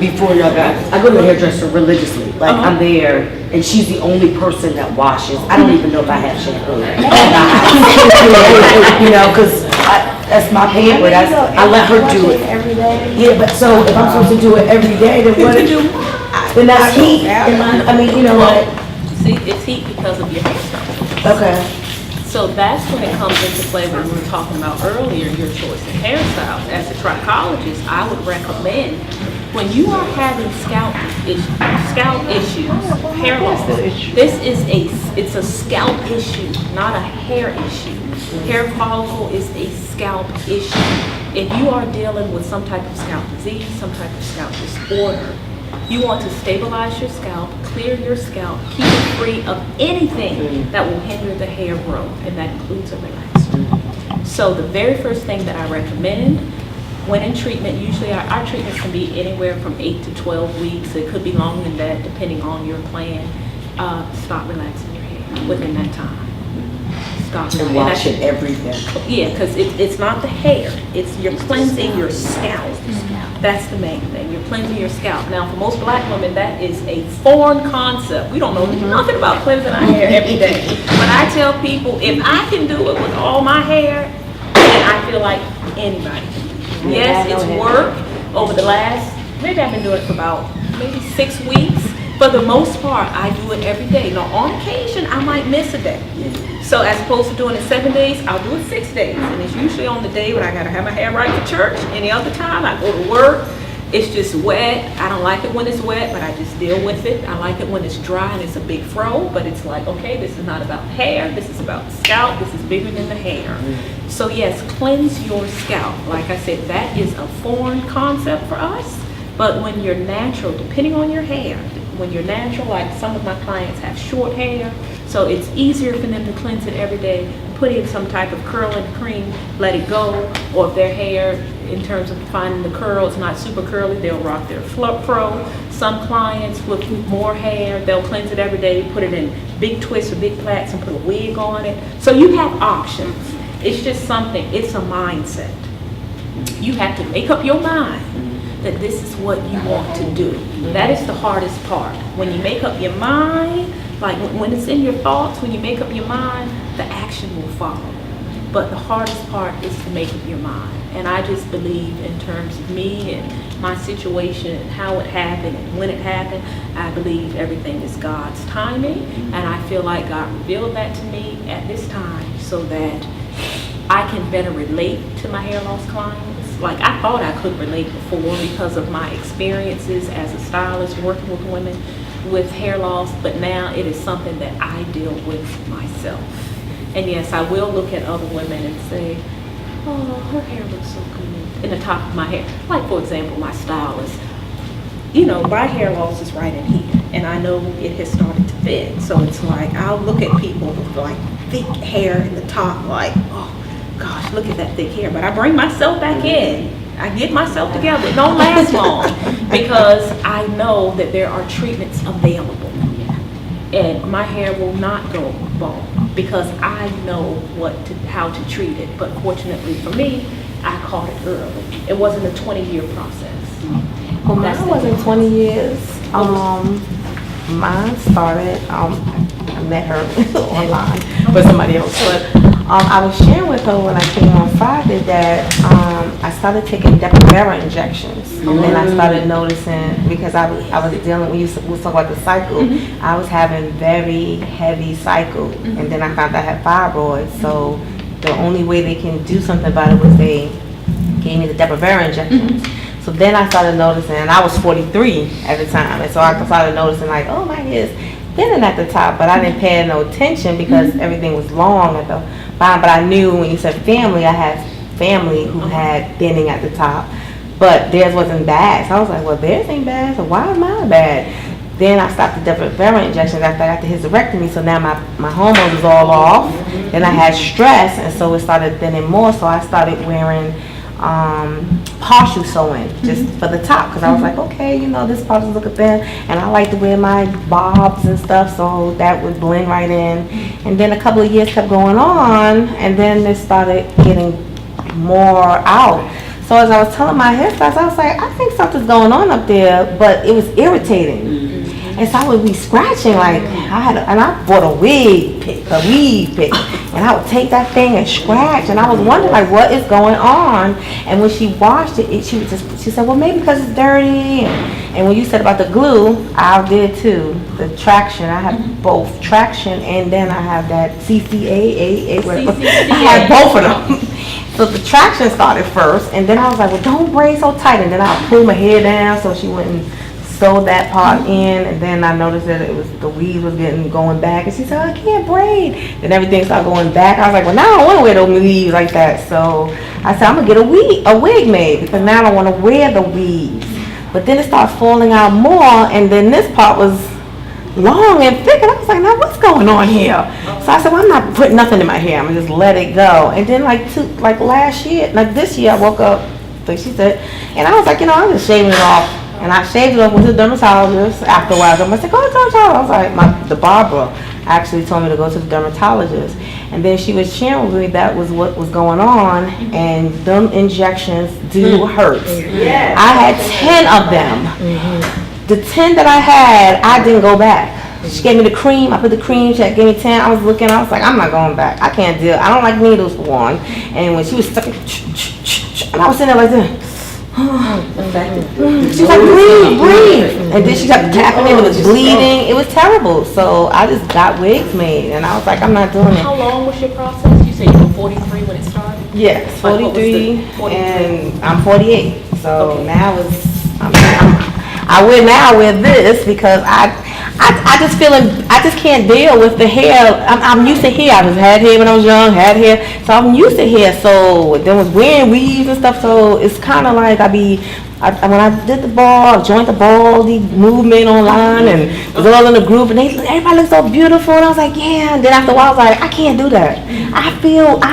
before y'all guys, I go to the hairdresser religiously. Like, I'm there, and she's the only person that washes. I don't even know if I have shampoo. Because that's my pamper. I let her do it. Every day. Yeah, but so if I'm supposed to do it every day, then what? Then that's heat. I mean, you know what? See, it's heat because of your hair structure. Okay. So that's when it comes into play when we were talking about earlier, your choice of hairstyles. As a trichologist, I would recommend when you are having scalp issues, hair loss, it's a scalp issue, not a hair issue. Hair follicle is a scalp issue. If you are dealing with some type of scalp disease, some type of scalp disorder, you want to stabilize your scalp, clear your scalp, keep it free of anything that will hinder the hair growth, and that includes a relaxer. So the very first thing that I recommend when in treatment, usually our treatments can be anywhere from 8 to 12 weeks. It could be longer than that depending on your plan. Stop relaxing your hair within that time. Stop. And wash it every day. Yeah, because it's not the hair. You're cleansing your scalp. That's the main thing. You're cleansing your scalp. Now, for most black women, that is a foreign concept. We don't know nothing about cleansing our hair every day. But I tell people, if I can do it with all my hair, then I feel like anybody can do it. Yes, it's work over the last, maybe I've been doing it for about maybe 6 weeks. For the most part, I do it every day. Now, on occasion, I might miss a day. So as opposed to doing it 7 days, I'll do it 6 days. And it's usually on the day when I gotta have my hair right for church. Any other time, I go to work, it's just wet. I don't like it when it's wet, but I just deal with it. I like it when it's dry and it's a big fro, but it's like, okay, this is not about hair, this is about the scalp, this is bigger than the hair. So yes, cleanse your scalp. Like I said, that is a foreign concept for us, but when you're natural, depending on your hair, when you're natural, like some of my clients have short hair, so it's easier for them to cleanse it every day, put in some type of curling cream, let it go, or if their hair, in terms of finding the curl, it's not super curly, they'll rock their fro. Some clients with more hair, they'll cleanse it every day, put it in big twists or big plaits and put a wig on it. So you have options. It's just something, it's a mindset. You have to make up your mind that this is what you want to do. That is the hardest part. When you make up your mind, like when it's in your thoughts, when you make up your mind, the action will follow. But the hardest part is to make up your mind. And I just believe in terms of me and my situation and how it happened and when it happened, I believe everything is God's timing. And I feel like God revealed that to me at this time so that I can better relate to my hair loss clients. Like I thought I could relate before because of my experiences as a stylist working with women with hair loss, but now it is something that I deal with myself. And yes, I will look at other women and say, oh, her hair looks so good in the top of my hair. Like for example, my stylist, you know, my hair loss is right in here and I know it has started to fit. So it's like, I'll look at people with like thick hair in the top like, oh gosh, look at that thick hair. But I bring myself back in. I get myself together. It don't last long because I know that there are treatments available. And my hair will not go bald because I know how to treat it. But fortunately for me, I caught it early. It wasn't a 20-year process. Well, mine wasn't 20 years. Mine started, I met her online for somebody else, but I was sharing with her when I came on Friday that I started taking Depo-Provera injections, and then I started noticing, because I was dealing, when we talk about the cycle, I was having very heavy cycle, and then I found out I had fibroids, so the only way they can do something about it was they gave me the Depo-Provera injections. So then I started noticing, and I was 43 at the time, and so I started noticing like, oh, my hair is thinning at the top, but I didn't pay no attention because everything was long at the bottom. But I knew when you said family, I had family who had thinning at the top, but theirs wasn't bad. So I was like, well, theirs ain't bad, so why is mine bad? Then I stopped the Depo-Provera injections after I got the hysterectomy, so now my hormones was all off. Then I had stress, and so it started thinning more, so I started wearing partial sewing just for the top, because I was like, okay, you know, this part is looking thin, and I like to wear my bobs and stuff, so that would blend right in. And then a couple of years kept going on, and then it started getting more out. So as I was telling my hairstylist, I was like, I think something's going on up there, but it was irritating. And so I would be scratching, like, and I bought a weave pick, and I would take that thing and scratch, and I was wondering, like, what is going on? And when she washed it, she said, well, maybe because it's dirty. And when you said about the glue, I did too. The traction, I have both traction, and then I have that CCAA, whatever. I had both of them. So the traction started first, and then I was like, well, don't braid so tight, and then I pull my hair down so she wouldn't sew that part in, and then I noticed that it was the weave was going back, and she said, I can't braid. Then everything started going back. I was like, well, now I don't want to wear those weaves like that. So I said, I'm gonna get a wig made, because now I don't want to wear the weaves. But then it started falling out more, and then this part was long and thick, and I was like, now what's going on here? So I said, well, I'm not putting nothing in my hair. I'm gonna just let it go. And then like last year, like this year, I woke up, like she said, and I was like, you know, I'm just shaving it off. And I shaved it up with the dermatologist afterwards. I said, go to the dermatologist. I was like, the barber. I actually told me to go to the dermatologist. And then she was sharing with me that was what was going on, and them injections do hurt. I had 10 of them. The 10 that I had, I didn't go back. She gave me the cream, I put the cream, she gave me 10, I was looking, I was like, I'm not going back. I can't deal, I don't like needles for one. And when she was stuck, and I was sitting there like this. She was like, breathe. And then she kept tapping it, it was bleeding. It was terrible. So I just got wigs made, and I was like, I'm not doing it. How long was your process? You said you were 43 when it started? Yes, Like, what was 43, 43? and I'm 48. So Okay. now I wear now with this because I just can't deal with the hair. I'm used to hair. I had hair when I was young, had hair, so I'm used to hair. So then was wearing weaves and stuff. So it's kind of like when I did the ball, I joined the Baldy movement online and was all in the group, and everybody looked so beautiful, and I was like, yeah. And then after a while, I was like, I can't do that. I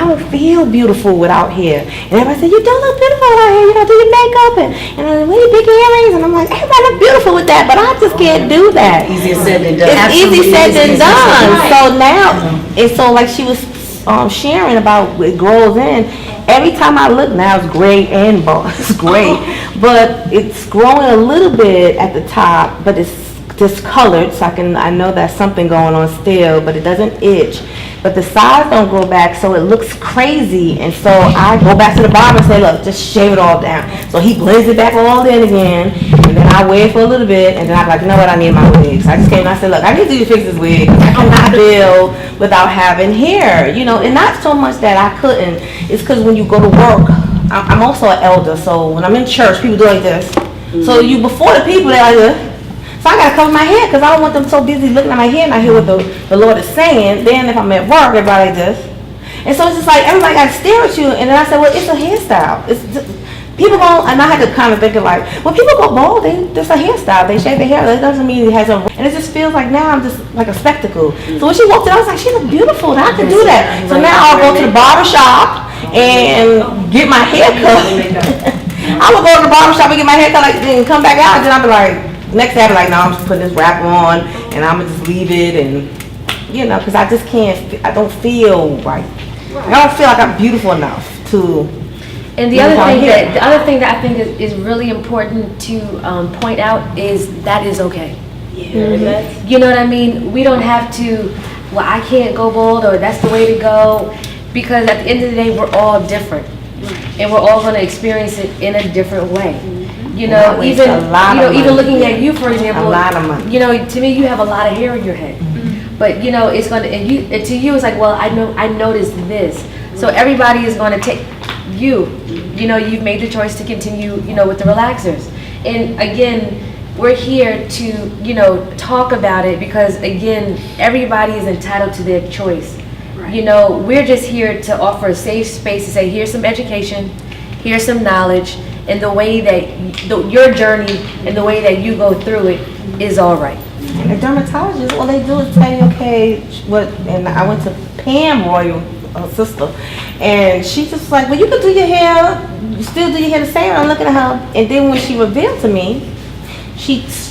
don't feel beautiful without hair. And everybody said, you don't look beautiful without hair. You don't do your makeup and wear your big earrings. And I'm like, everybody look beautiful with that, but I just can't do that. Easier said than done. It's easy said than done. So now, and so like she was sharing about it grows in. Every time I look now, it's gray and bald. It's gray, but it's growing a little bit at the top, but it's discolored, so I know that's something going on still, but it doesn't itch. But the sides don't grow back, so it looks crazy. And so I go back to the barber and say, look, just shave it all down. So he blends it back all in again, and then I wear it for a little bit, and then I'm like, you know what, I need my wigs. I just came and I said, look, I need you to fix this wig. I cannot deal without having hair, and not so much that I couldn't. It's because when you go to work, I'm also an elder, so when I'm in church, people do like this. So you before the people, they're like this. So I gotta cover my hair because I don't want them so busy looking at my hair and I hear what the Lord is saying. Then if I'm at work, everybody like this. And so it's just like everybody gotta stare at you. And then I said, well, it's a hairstyle. It's just, people go, and I had to kind of think of like, when people go bald, that's a hairstyle. They shave their hair. That doesn't mean it has a, and it just feels like now I'm just like a spectacle. So when she walked in, I was like, she look beautiful. I can do that. So now I'll go to the barber shop and get my hair cut. I would go to the barber shop and get my hair cut, like, then come back out, and then I'll be like, next day I'll be like, no, I'm just putting this wrap on, and I'm gonna just leave it, and because I just can't, I don't feel right. I don't feel like I'm beautiful enough to. And the other thing that I think is really important to point out is that is okay. Mm-hmm. You know what I mean? We don't have to, well, I can't go bald, or that's the way to go, because at the end of the day, we're all different, and we're all going to experience it in a different way. Even looking at you, for example, a lot of money. To me, you have a lot of hair in your head, but it's going to, and to you, it's like, well, I noticed this, so everybody is going to take you've made the choice to continue, with the relaxers, and again, we're here to, talk about it because again, everybody is entitled to their choice. We're just here to offer a safe space to say, here's some education, here's some knowledge, and the way that your journey and the way that you go through it is all right. And the dermatologist, all they do is tell you, okay, and I went to Pam Royal, her sister, and she just like, well, you can do your hair, you still do your hair the same. I'm looking at her, and then when she revealed to me,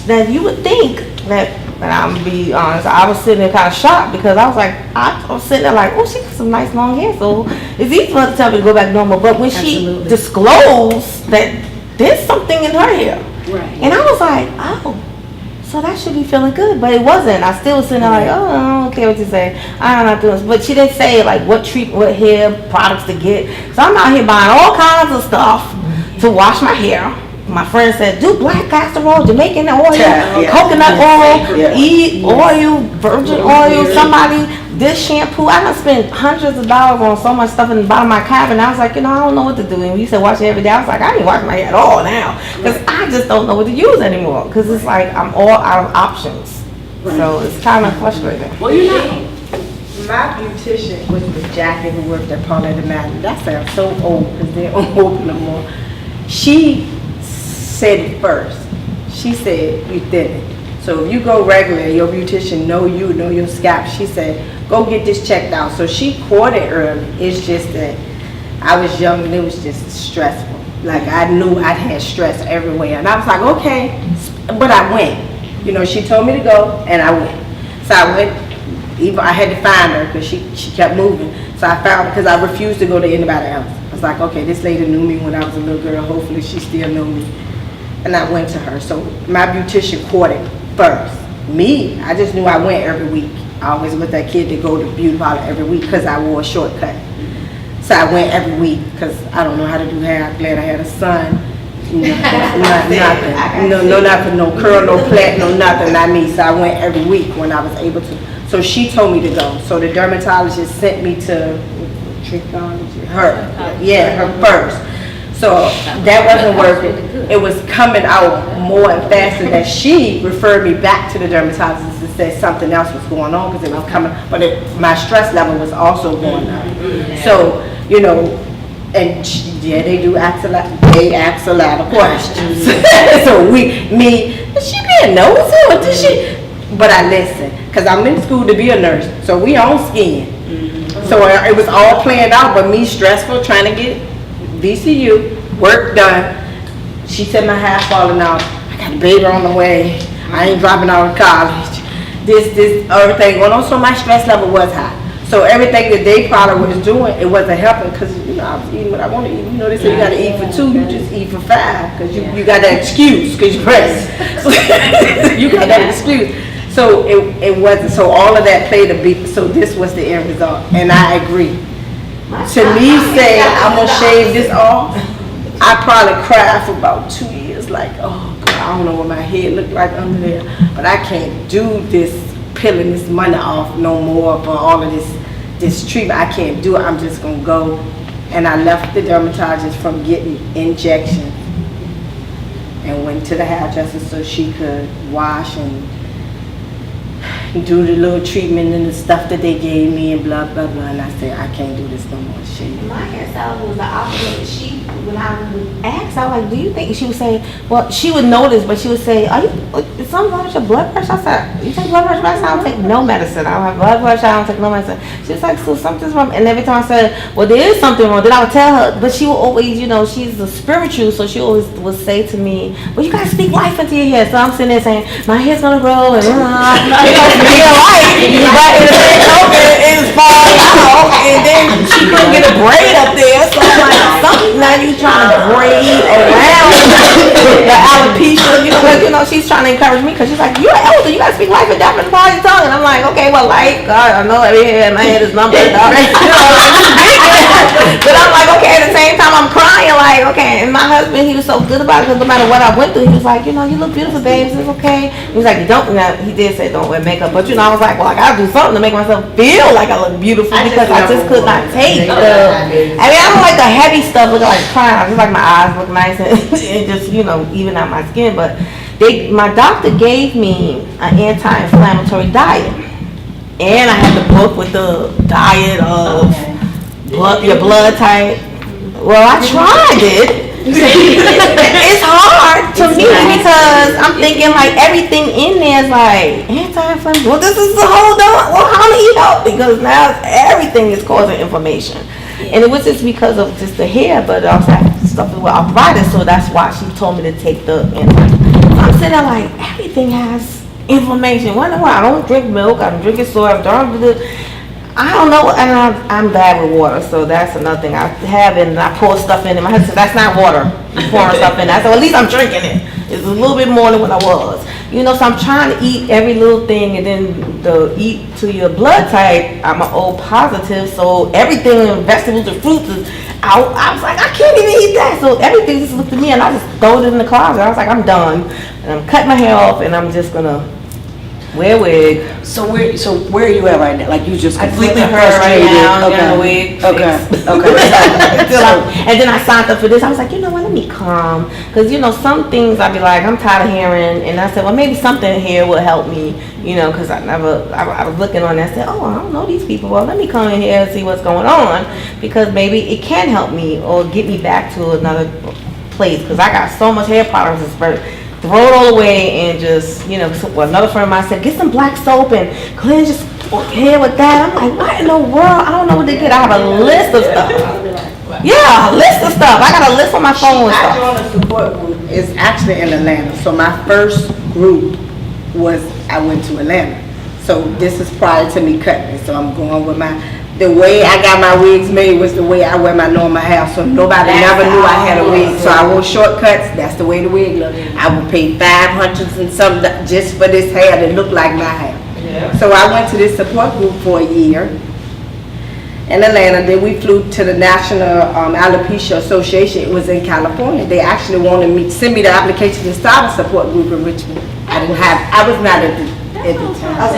that you would think that, and I'm gonna be honest, I was sitting there kind of shocked because I was like, I was sitting there like, oh, she got some nice long hair, so it's easy for her to tell me to go back normal. But when she disclosed that there's something in her hair, and I was like, oh, so that should be feeling good, but it wasn't. I still was sitting there like, oh, I don't care what you say, I'm not doing this. But she didn't say like what hair products to get. So I'm out here buying all kinds of stuff to wash my hair. My friend said, do black castor oil, Jamaican oil, coconut oil, oil, virgin oil, somebody, this shampoo. I done spent hundreds of dollars on so much stuff in the bottom of my cabinet. I was like, I don't know what to do. And you said wash it every day. I was like, I ain't washing my hair at all now. Because I just don't know what to use anymore. Because it's like I'm all out of options. So it's kind of frustrating. Well, my beautician, which was Jackie, who worked at Paula de Madden, that sounds so old because they don't work no more. She said it first. She said, you thin it. So if you go regular, your beautician know your scalp. She said, go get this checked out. So she caught it early. It's just that I was young and it was just stressful. Like I knew I'd had stress everywhere. And I was like, okay, but I went. She told me to go and I went. So I went Even I had to find her because she kept moving. So I found her because I refused to go to anybody else. I was like, okay, this lady knew me when I was a little girl. Hopefully she still knew me. And I went to her. So my beautician caught it first. Me, I just knew I went every week. I always was that kid to go to beauty parlor every week because I wore a shortcut. So I went every week because I don't know how to do hair. I'm glad I had a son. Nothing. No, nothing. No curl, no plait, no nothing. Not me. So I went every week when I was able to. So she told me to go. So the dermatologist sent me to her first. So that wasn't working. It was coming out more and faster that she referred me back to the dermatologist and said something else was going on because it was coming, but my stress level was also going up. So, you know, and they ask a lot of questions. So she being nosy or did she? But I listen, because I'm in school to be a nurse, so we on skin. So it was all planned out, but me stressful trying to get VCU, work done. She said my hair falling out. I got a baby on the way. I ain't dropping out of college. This, everything going on. So my stress level was high. So everything that they probably was doing, it wasn't helping because, you know, I was eating what I want to eat. You know, they say you got to eat for 2, you just eat for 5 because you got that excuse because you're pregnant. You got that excuse. So it wasn't. So all of that played a beat. So this was the end result. And I agree. To me saying I'm going to shave this off, I probably cried for about 2 years. Like, oh, God, I don't know what my head looked like under there. But I can't do this, peeling this money off no more for all of this treatment. I can't do it. I'm just going to go. And I left the dermatologist from getting injections and went to the hairdresser so she could wash and do the little treatment and the stuff that they gave me and blah, blah, blah. And I said, I can't do this no more shit. My hairstyle was the opposite. When I would ask, I was like, do you think, she would say, well, she would notice, but she would say, is something wrong with your blood pressure? I said, you take blood pressure medicine? I don't take no medicine. I don't have blood pressure, I don't take no medicine. She was like, so something's wrong. And every time I said, well, there is something wrong, then I would tell her, but she would always, you know, she's a spiritual, so she always would say to me, well, you gotta speak life into your hair. So I'm sitting there saying, my hair's gonna grow, and you know, real life, but in the same token, it's falling out, and then she couldn't get a braid up there, so I'm like, something, now you trying to braid around the alopecia, you know, she's trying to encourage me, because she's like, you're an elder, you gotta speak life and death in the part of your tongue, and I'm like, okay, well, life, God, I know every hair in my head is numbered, you know, but I'm like, okay, at the same time, I'm crying, like, okay, and my husband, he was so good about it, because no matter what I went through, he was like, you know, you look beautiful, babes, it's okay. He was like, you don't, now, he did say don't wear makeup, but you know, I was like, well, I gotta do something to make myself feel like I look beautiful because I just could not take I don't like the heavy stuff looking like crying. I just like my eyes look nice and just, you know, even out my skin. But my doctor gave me an anti-inflammatory diet. And I had the book with the diet of your blood type. Well, I tried it. It's hard to me because I'm thinking like everything in there is like anti-inflammatory. Well, this is the whole done. Well, how do you help? Because now everything is causing inflammation. And it was just because of just the hair, but also stuff with arthritis, so that's why she told me to take the I'm sitting there like everything has inflammation. Wonder why I don't drink milk, I'm drinking soy, I don't know, and I'm bad with water, so that's another thing. I have it and I pour stuff in it. My husband said, that's not water. You're pouring stuff in. I said, well, at least I'm drinking it. It's a little bit more than what I was. You know, so I'm trying to eat every little thing, and then eat to your blood type. I'm an O positive, so everything, vegetables and fruits is out. I was like, I can't even eat that. So everything just looked at me, and I just throw it in the closet. I was like, I'm done. And I'm cutting my hair off, and I'm just gonna wear a wig. So where are you at right now? Like you just completely right now, frustrated. getting a wig fixed. Okay. And then I signed up for this. I was like, you know what, let me calm. Because, you know, some things I'd be like, I'm tired of hearing. And I said, well, maybe something here will help me, you know, because I was looking on and I said, oh, I don't know these people. Well, let me come in here and see what's going on. Because maybe it can help me or get me back to another place. Because I got so much hair products throw it all away and just, you know, another friend of mine said, get some black soap and cleanse your hair with that. I'm like, what in the world? I don't know what to get. I have a list of stuff. Yeah, a list of stuff. I got a list on my phone and I stuff. joined a support group. It's actually in Atlanta. So my first group was, I went to Atlanta. So this is prior to me cutting it, so I'm going with the way I got my wigs made was the way I wear my normal hair, so nobody never knew I had a wig. So I wore shortcuts, that's the way the wig looked. I would pay $500 and something just for this hair that looked like my hair. So I went to this support group for a year in Atlanta. Then we flew to the National Alopecia Association. It was in California. They actually wanted me to send me the application to start a support group in Richmond. I was not at the time. Because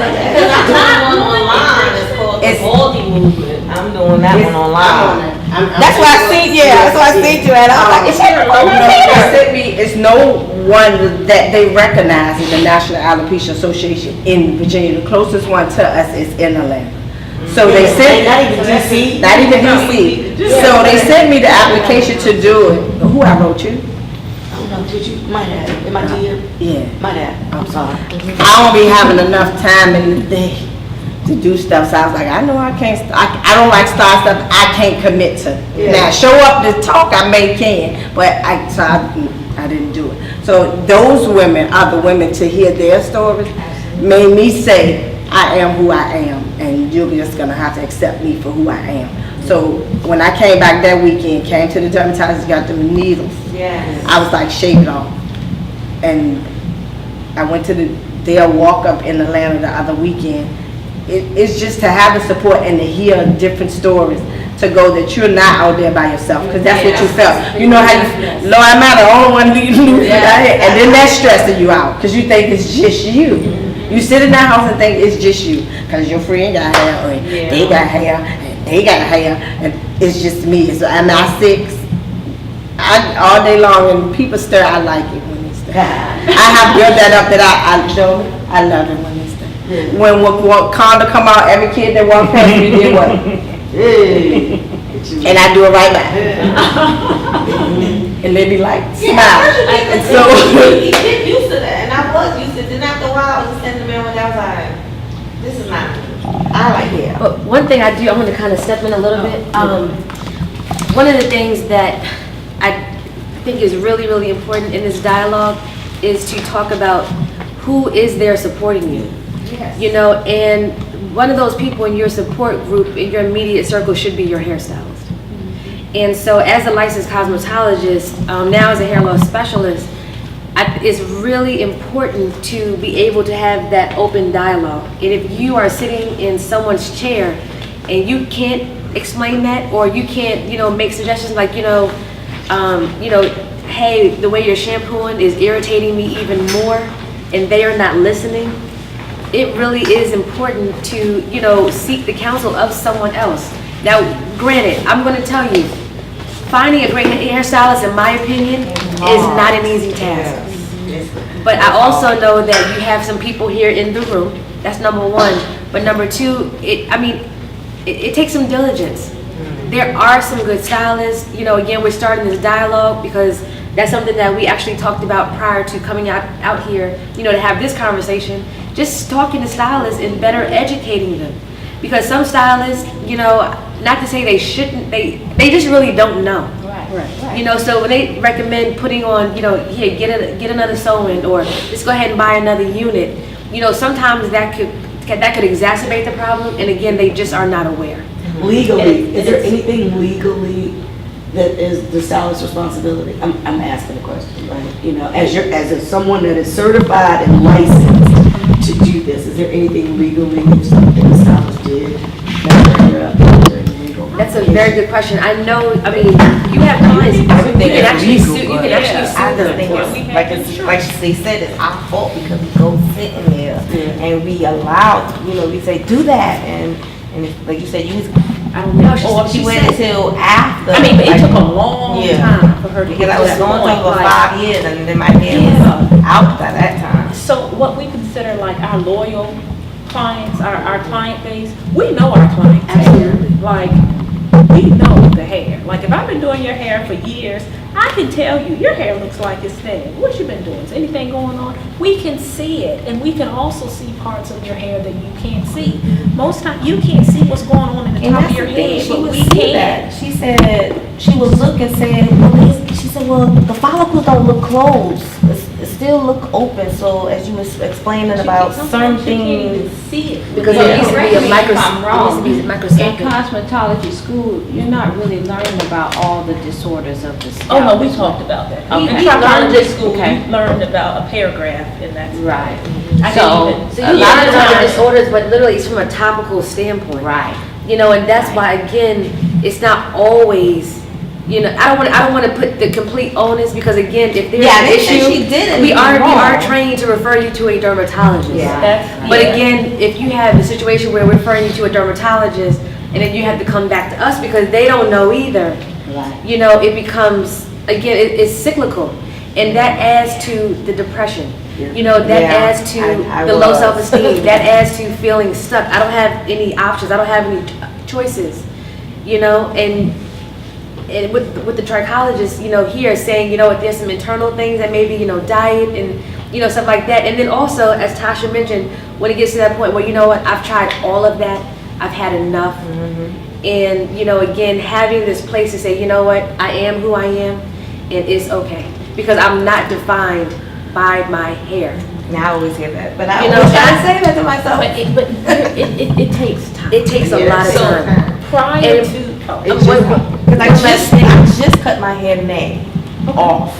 I'm doing one online, it's called the Baldy Movement. I'm doing that one online. That's why I see, that's why I see you at. I was like, is she recording? It's no one that they recognize in the National Alopecia Association in Virginia. The closest one to us is in Atlanta. So they sent, not even DC. So they sent me the application to do it. Who I wrote you? My dad, am I dear? Yeah. My dad, I'm sorry. I don't be having enough time in the day to do stuff, so I was like, I know I can't, I don't like start stuff I can't commit to. Now, show up to talk, I can, but I didn't do it. So those women are the women to hear their stories, made me say, I am who I am, and you're just gonna have to accept me for who I am. So when I came back that weekend, came to the dermatologist, got them needles, I was like, shave it off. And I went to their walk up in Atlanta the other weekend. It's just to have the support and to hear different stories, to go that you're not out there by yourself, because that's what you felt. You know how you, Lord, am I the only one losing out here? And then that's stressing you out, because you think it's just you. You sit in that house and think it's just you, because your friend got hair, or they got hair, and they got hair, and it's just me. So am I 6? All day long, and people stare, I like it when they stare. I have built that up that I love it when they stare. When Conda come out, every kid that walk past me did what? And I do it right back. And they be like, smile. And so you get used to that, and I was used to it. Then after a while, I was just in the mirror and I was like, this is not me. I like it. But one thing I want to kind of step in a little bit. One of the things that I think is really, really important in this dialogue is to talk about who is there supporting you. Yes. You know, and one of those people in your support group, in your immediate circle, should be your hairstylist. And so as a licensed cosmetologist, now as a hair loss specialist, it's really important to be able to have that open dialogue. And if you are sitting in someone's chair and you can't explain that, or you can't, make suggestions like, hey, the way you're shampooing is irritating me even more, and they are not listening, it really is important to, seek the counsel of someone else. Now, granted, I'm going to tell you, finding a great hairstylist, in my opinion, is not an easy task. But I also know that you have some people here in the room. That's number one. But number two, it takes some diligence. There are some good stylists. Again, we're starting this dialogue because that's something that we actually talked about prior to coming out here, to have this conversation. Just talking to stylists and better educating them. Because some stylists, not to say they shouldn't, they just really don't know. Right. So when they recommend putting on, here, get another sew-in, or just go ahead and buy another unit, sometimes that could exacerbate the problem, and again, they just are not aware. Legally, is there anything legally that is the stylist's responsibility? I'm asking a question, right? As someone that is certified and licensed to do this, is there anything legally that the stylist did? That's a very good question. You have clients, you can actually sue them. Like they said, it's our fault because we go sitting there and we allow, we say, do that. And if, like you said, I don't know. she waited until after. But it took a long time for her to get because to I was that going point. for 5 years and then my hair was out by that time. So what we consider like our loyal clients, our client base, we know our clients. Absolutely. Like, we know the hair. Like, if I've been doing your hair for years, I can tell you, your hair looks like it's thin. What you been doing? Is anything going on? We can see it, and we can also see parts of your hair that you can't see. Most times, you can't see what's going on in the top of your head, but we can. She said, she was looking, said, well, the follicles don't look closed. It's still look open. So as you was explaining about certain Sometimes you can't even things. see it. Because Well, it used to be correct a me micro, if I'm it wrong. used to be In microscopic. cosmetology school, you're not really learning about all the disorders of the scalp. Oh, no, we talked about that. Okay. In We trichology learned- school, okay. we learned about a paragraph, and that's. Right. I So, didn't even. So a you lot learn of about the times, disorders, but literally it's from a topical standpoint. right. You know, and that's why, again, it's not always, you know, I don't want to put the complete onus, because again, if there's Yeah, an they said issue, she did we are wrong. trained to refer you to a dermatologist. Yeah. That's. But yeah. again, if you have a situation where we're referring you to a dermatologist, and then you have to come back to us because they don't know either, Right. you know, it becomes, again, it's cyclical. And that adds to the depression. You know, that Yeah, adds to I the low was. self-esteem. That adds to feeling stuck. I don't have any options. I don't have any choices. You know, and with the trichologist, you know, here saying, you know, if there's some internal things that maybe, you know, diet and, you know, stuff like that. And then also, as Tasha mentioned, when it gets to that point where, you know what, I've tried all of that. I've had enough. And, you know, again, having this place to say, you know what, I am who I am, and it's okay. Because I'm not defined by my hair. And I always hear that, but I You know, always try to say that to myself. It takes time. It takes a lot of So time. prior And- to. Because I just cut my hair May off.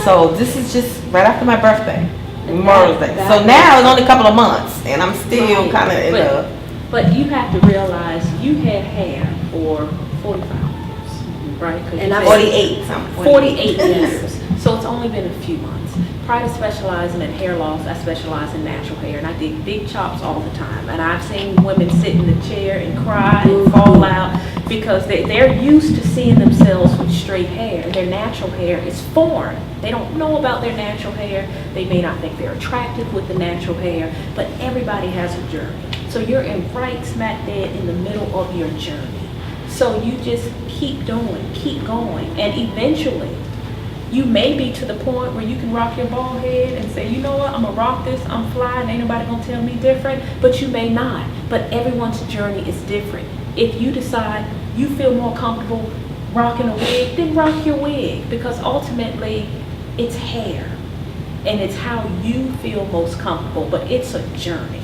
So this is just right after my birthday, Memorial Day. So now it's only a couple of months, and I'm still Right. kind of in the. But you have to realize you had hair for 45 years, right? 'Cause And you I'm said 48 something. 48 years. So it's only been a few months. Prior to specializing in hair loss, I specialize in natural hair, and I did big chops all the time. And I've seen women sit in the chair and cry and fall out because they're used to seeing themselves with straight hair. Their natural hair is foreign. They don't know about their natural hair. They may not think they're attractive with the natural hair, but everybody has a journey. So you're in right smack dead in the middle of your journey. So you just keep doing, keep going, and eventually, you may be to the point where you can rock your bald head and say, you know what, I'm gonna rock this, I'm flying, ain't nobody gonna tell me different, but you may not. But everyone's journey is different. If you decide you feel more comfortable rocking a wig, then rock your wig, because ultimately, it's hair. And it's how you feel most comfortable, but it's a journey.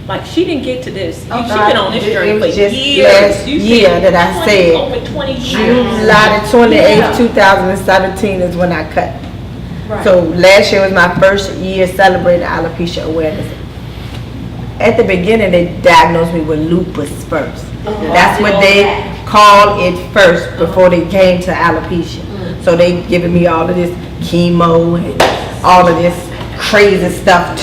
Like, she didn't get to this, she's been on this journey It for was just years. last You year said that I 20 said, over 20 years. July the 28th, Yeah. 2017 is when I cut. Right. So last year was my first year celebrating alopecia awareness. At the beginning, they diagnosed me with lupus first. That's what they called it first before they came to alopecia. So they giving me all of this chemo and all of this crazy stuff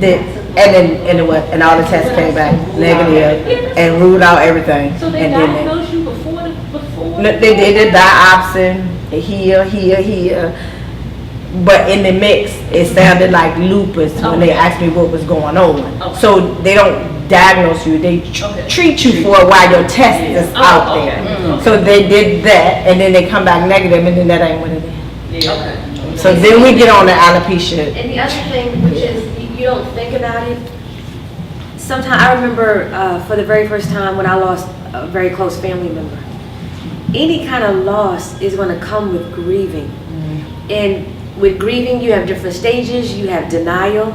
and all the tests came back negative and ruled out everything. So they And then diagnosed you before? they did a biopsy here. But in the mix, it sounded like lupus when they asked me what was going on. Okay. So they don't diagnose you, they treat you for a while your test is out there. So they did that, and then they come back negative, and then that ain't what it is. Okay. So then we get on the alopecia. And the other thing, which is, you don't think about it, sometimes, I remember for the very first time when I lost a very close family member. Any kind of loss is going to come with grieving. And with grieving, you have different stages. You have denial,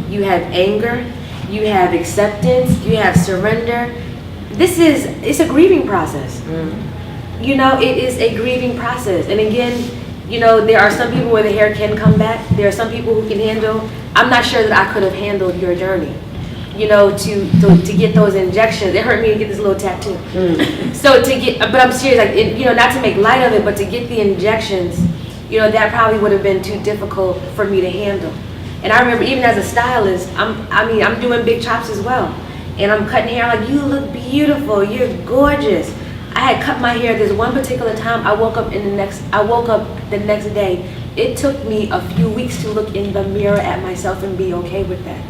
you have anger, you have acceptance, you have surrender. It's a grieving process. You know, it is a grieving process. And again, you know, there are some people where the hair can come back. There are some people who can handle. I'm not sure that I could have handled your journey. You know, to get those injections. It hurt me to get this little tattoo. So but I'm serious, like, you know, not to make light of it, but to get the injections, you know, that probably would have been too difficult for me to handle. And I remember even as a stylist, I'm doing big chops as well. And I'm cutting hair, like, you look beautiful, you're gorgeous. I had cut my hair this one particular time. I woke up the next day. It took me a few weeks to look in the mirror at myself and be okay with that.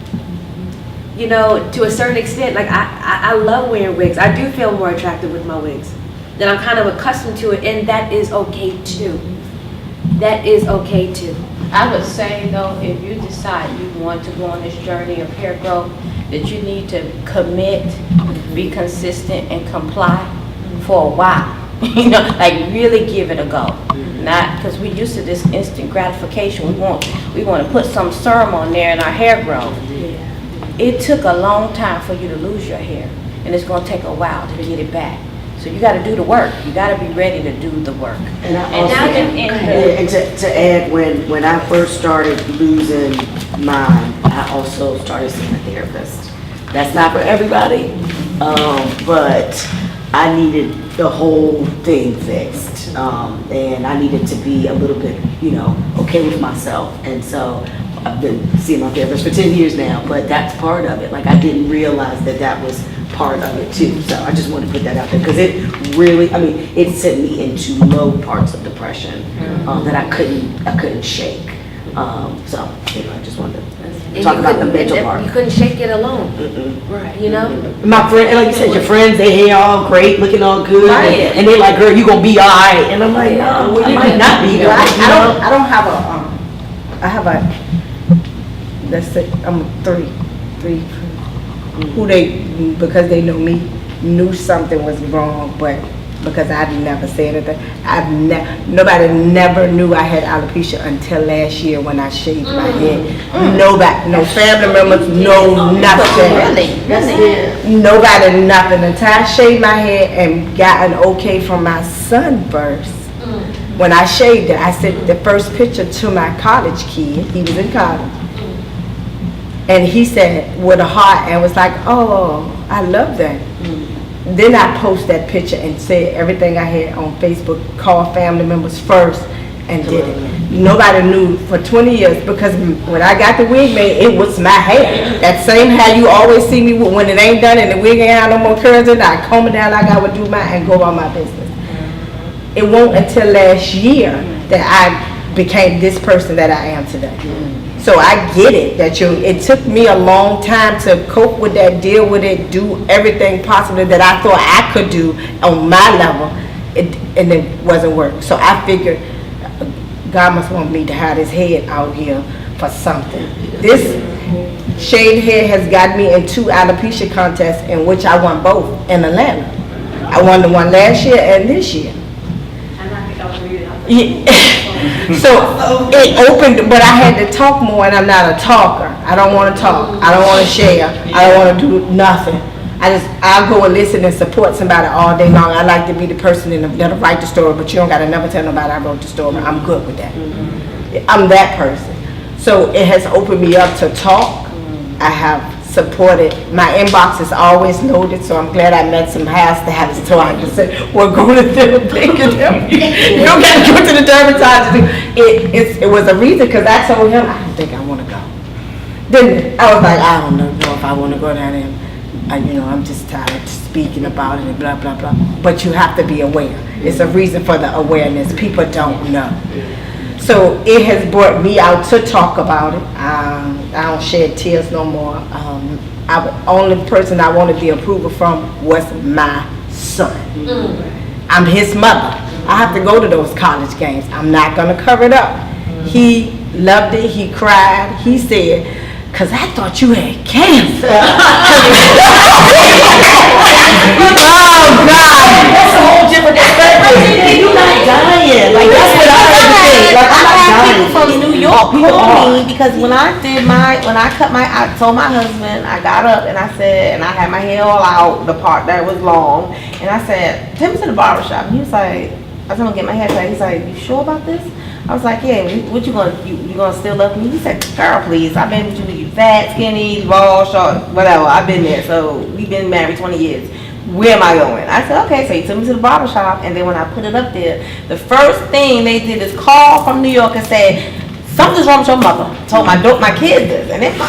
You know, to a certain extent, like, I love wearing wigs. I do feel more attractive with my wigs. Then I'm kind of accustomed to it, and that is okay too. That is okay too. I would say though, if you decide you want to go on this journey of hair growth, that you need to commit, be consistent, and comply for a while. You know, like really give it a go. Not, because we used to this instant gratification. We want to put some serum on there and our hair grows. It took a long time for you to lose your hair, and it's going to take a while to get it back. So you got to do the work. You got to be ready to do the work. And I And also, now and to add, when I first started losing mine, I also started seeing a therapist. That's not for everybody, but I needed the whole thing fixed, and I needed to be a little bit, okay with myself. And so I've been seeing my therapist for 10 years now, but that's part of it. Like, I didn't realize that was part of it too. So I just want to put that out there, because it really, it sent me into low parts of depression that I couldn't shake. So, I just wanted to talk about the mental part. You couldn't shake it alone. Right. My friend, like you said, your friends, they hair all great, looking all good, and they like, girl, you gonna be all right. And I'm like, no, you might not be. I don't have I have a, let's say, I'm three, who because they know me, knew something was wrong, but because I never said anything, nobody never knew I had alopecia until last year when I shaved my head. Nobody, no family members, no nothing. Nobody, nothing. Until I shaved my head and got an okay from my sunburst. When I shaved it, I sent the first picture to my college kid. He was in college. And he said, with a heart, and was like, oh, I love that. Then I post that picture and said everything I had on Facebook, called family members first, and did it. Nobody knew for 20 years, because when I got the wig made, it was my hair. That same hair you always see me with when it ain't done and the wig ain't have no more curls in it, I comb it down like I would do mine and go about my business. It won't until last year that I became this person that I am today. So I get it, it took me a long time to cope with that, deal with it, do everything possible that I thought I could do on my level, and it wasn't work. So I figured God must want me to have his head out here for something. This shaved head has got me in 2 alopecia contests, in which I won both in Atlanta. I won the one last year and this year. So it opened, but I had to talk more, and I'm not a talker. I don't want to talk. I don't want to share. I don't want to do nothing. I'll go and listen and support somebody all day long. I like to be the person that'll write the story, but you don't got to never tell nobody I wrote the story. I'm good with that. I'm that person. So it has opened me up to talk. I have supported. My inbox is always loaded, so I'm glad I met some hairstylists so I can say, we're going to do a thing. You don't got to go to the dermatologist. It was a reason, because I told him, I don't think I want to go. Then I was like, I don't know if I want to go down there. I'm just tired of speaking about it and blah, blah, blah. But you have to be aware. It's a reason for the awareness. People don't know. So it has brought me out to talk about it. I don't shed tears no more. The only person I wanted the approval from was my son. I'm his mother. I have to go to those college games. I'm not going to cover it up. He loved it. He cried. He said, because I thought you had cancer. Oh, God. That's a whole different perspective. You're not dying. Like, that's what I heard you say. Like, I'm not dying. From New York called me, because when I I told my husband, I got up and I said, and I had my hair all out, the part that was long, and I said, take me to the barber shop. And he was like, I was gonna get my hair cut. He's like, you sure about this? I was like, yeah, what you gonna still love me? He said, girl, please, I've been with you fat, skinny, bald, short, whatever, I've been there. So we've been married 20 years. Where am I going? I said, okay, so he took me to the barber shop, and then when I put it up there, the first thing they did is call from New York and say, something's wrong with your mother. Told my kids this, and then my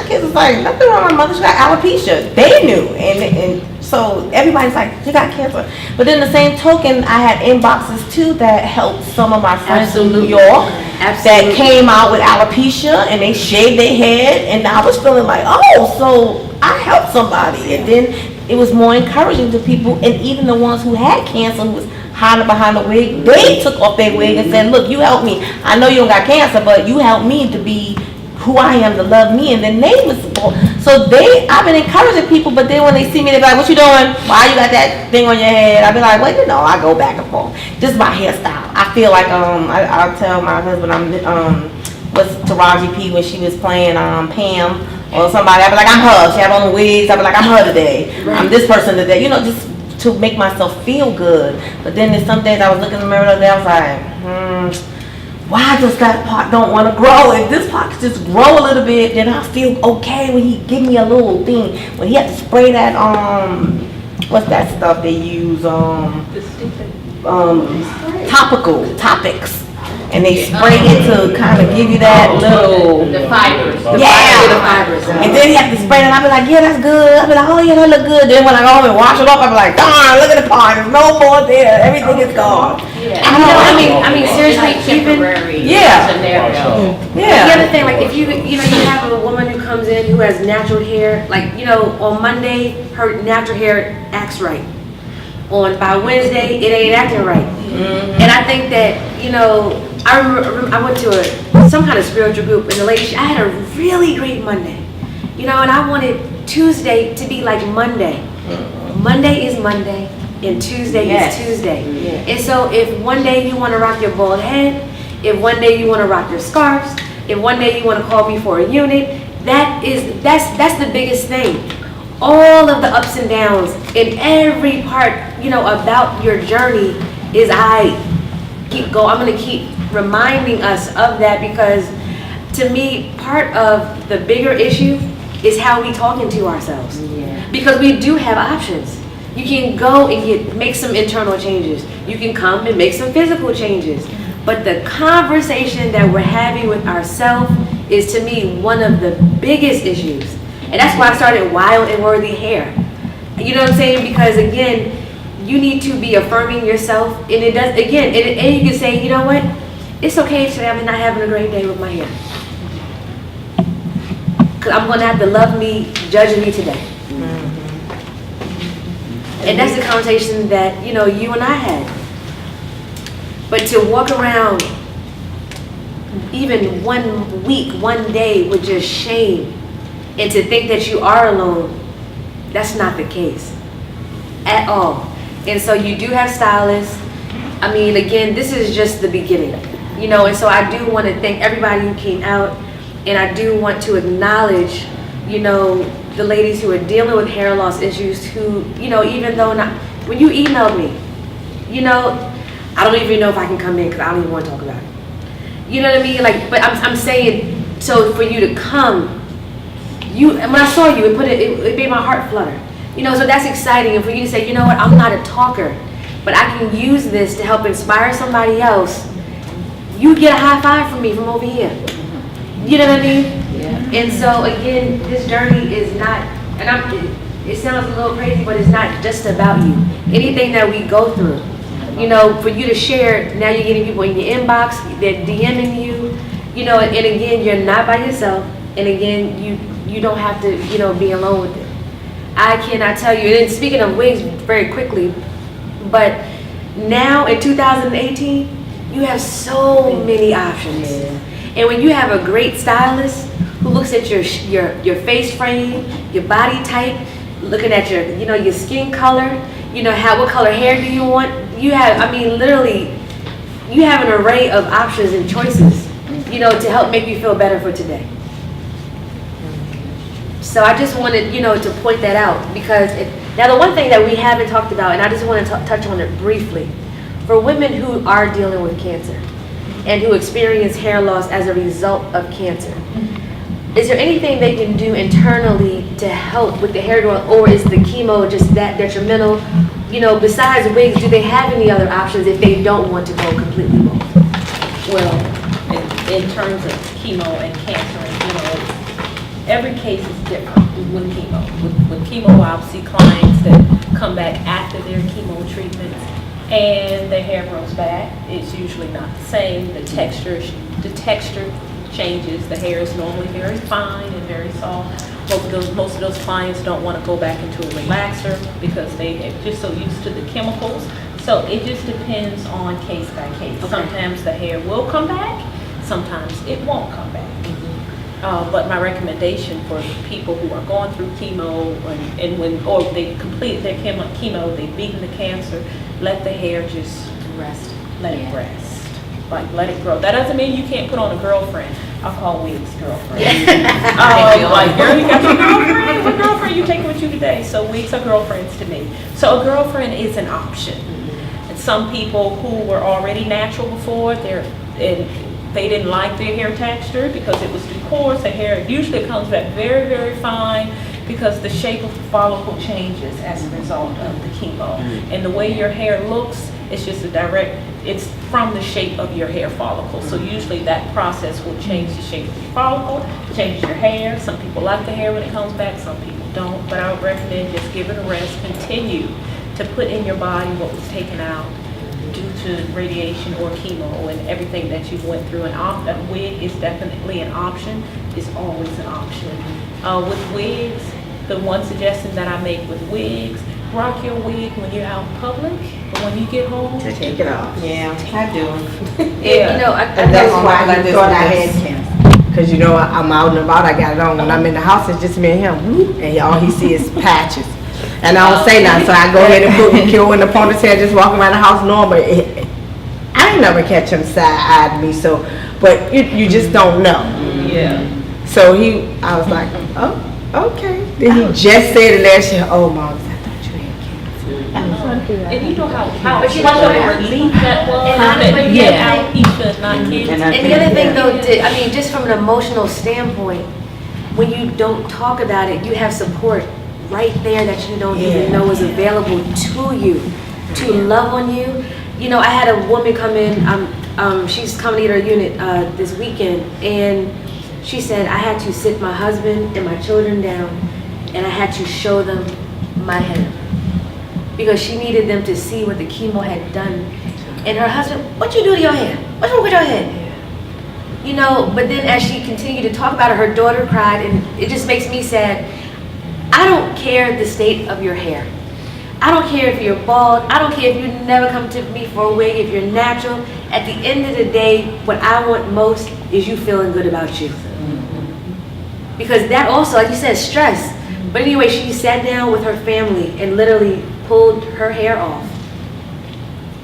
kids was like, nothing wrong with my mother, she got alopecia. They knew, and so everybody's like, she got cancer. But then the same token, I had inboxes too that helped some of my friends in New York that came out with alopecia, and they shaved their head, and I was feeling like, oh, so I helped somebody. And then it was more encouraging to people, and even the ones who had cancer, who was hiding behind the wig, they took off their wig and said, look, you helped me. I know you don't got cancer, but you helped me to be who I am to love me, and then they was so I've been encouraging people, but then when they see me, they be like, "What you doing? Why you got that thing on your head?" I be like, "Well, you know, I go back and forth. Just my hairstyle. I feel like I'll tell my husband was Taraji P when she was playing Pam or somebody. I be like, I'm her. She have on the wigs. I be like, I'm her today. I'm this person today. You know, just to make myself feel good. But then there's some days I was looking in the mirror the other day, I was like, why does that part don't want to grow? If this part could just grow a little bit, then I feel okay when he give me a little thing. When he had to spray that, what's that stuff they use? Topics. And they spray it to kind of give you that little... The fibers. Yeah. The fibers. And then he had to spray it, and I'd be like, yeah, that's good. I'd be like, oh, yeah, that look good. Then when I go home and wash it off, I'd be like, darn, look at the part. There's no more there. Everything is gone. Yeah. I mean, seriously, even... Yeah. Scenario. Yeah. The other thing, like, if you have a woman who comes in who has natural hair, like, on Monday, her natural hair acts right. By Wednesday, it ain't acting right. Mm-hmm. And I think that, I remember I went to some kind of spiritual group, and the lady, I had a really great Monday. And I wanted Tuesday to be like Monday. Monday is Monday, and Tuesday is Tuesday. Yeah. And so if one day you want to rock your bald head, if one day you want to rock your scarves, if one day you want to call me for a unit, that's the biggest thing. All of the ups and downs in every part, about your journey is I'm going to keep reminding us of that, because to me, part of the bigger issue is how we talking to ourselves. Yeah. Because we do have options. You can go and make some internal changes. You can come and make some physical changes. But the conversation that we're having with ourselves is, to me, one of the biggest issues. And that's why I started Wild and Worthy Hair. You know what I'm saying? Because again, you need to be affirming yourself, and it does, again, and you can say, you know what? It's okay today I'm not having a great day with my hair. Because I'm going to have to love me, judging me today. Mm-hmm. And that's the conversation that, you and I had. But to walk around even 1 week, 1 day with just shame, and to think that you are alone, that's not the case at all. And so you do have stylists. I mean, again, this is just the beginning, and so I do want to thank everybody who came out, and I do want to acknowledge, the ladies who are dealing with hair loss issues who, even though when you emailed me, I don't even know if I can come in because I don't even want to talk about it. You know what I mean? Like, but I'm saying, so for you to come, and when I saw you, it made my heart flutter. So that's exciting. And for you to say, you know what, I'm not a talker, but I can use this to help inspire somebody else. You get a high five from me from over here. You know what I mean? Yeah. And so again, this journey is not, and it sounds a little crazy, but it's not just about you. Anything that we go through, for you to share, now you're getting people in your inbox, they're DMing you, and again, you're not by yourself. And again, you don't have to, be alone with it. I cannot tell you, and speaking of wigs very quickly, but now in 2018, you have so many options. Yeah. And when you have a great stylist who looks at your face frame, your body type, looking at your skin color, what color hair do you want? You have, literally, you have an array of options and choices, to help make you feel better for today. So I just wanted, to point that out, because now the one thing that we haven't talked about, and I just want to touch on it briefly, for women who are dealing with cancer and who experience hair loss as a result of cancer, is there anything they can do internally to help with the hair growth, or is the chemo just that detrimental? Besides wigs, do they have any other options if they don't want to go completely bald? Well, in terms of chemo and cancer, every case is different with chemo. With chemo, I'll see clients that come back after their chemo treatments and the hair grows back. It's usually not the same. The texture changes. The hair is normally very fine and very soft. Most of those clients don't want to go back into a relaxer because they are just so used to the chemicals. So it just depends on case by case. Okay. Sometimes the hair will come back. Sometimes it won't come back. But my recommendation for people who are going through chemo or they complete their chemo, they've beaten the cancer, let the hair just Rest. let it rest. Like, let it grow. That doesn't mean you can't put on a girlfriend. I call wigs girlfriend. Like, girl, you got your girlfriend? What girlfriend you taking with you today? So wigs are girlfriends to me. So a girlfriend is an option. And some people who were already natural before, they didn't like their hair texture because it was too coarse. The hair usually comes back very, very fine because the shape of the follicle changes as a result of the chemo. And the way your hair looks, it's just it's from the shape of your hair follicle. So usually that process will change the shape of your follicle, change your hair. Some people like the hair when it comes back, some people don't. But I would recommend just give it a rest. Continue to put in your body what was taken out due to radiation or chemo and everything that you went through. A wig is definitely an option. It's always an option. With wigs, the one suggestion that I make with wigs, rock your wig when you're out in public, but when you get home, Take it off. Yeah, I do. You know, I And that's know. why I thought I had cancer. Because you know, I'm out and about, I got it on. When I'm in the house, it's just me and him. Whoop, and all he sees is patches. And I don't say nothing, so I go ahead and put the cure in the ponytail, just walking around the house normal. I ain't never catch him side-eyed me, so, but you just don't know. yeah. So I was like, oh, okay. Then he just said it last year, oh, Mom, I thought you had cancer. And you know how But you much know of a what? relief that was, And that you had alopecia, not cancer. And the other thing though, I mean, just from an emotional standpoint, when you don't talk about it, you have support right there that you don't even know is available to you, to love on you. You know, I had a woman come in, she's coming to get her unit this weekend, and she said, I had to sit my husband and my children down, and I had to show them my head. Because she needed them to see what the chemo had done. And her husband, what you do to your hair? What's wrong with your head? You know, but then as she continued to talk about it, her daughter cried, and it just makes me sad. I don't care the state of your hair. I don't care if you're bald. I don't care if you never come to me for a wig, if you're natural. At the end of the day, what I want most is you feeling good about you. Because that also, like you said, stress. But anyway, she sat down with her family and literally pulled her hair off.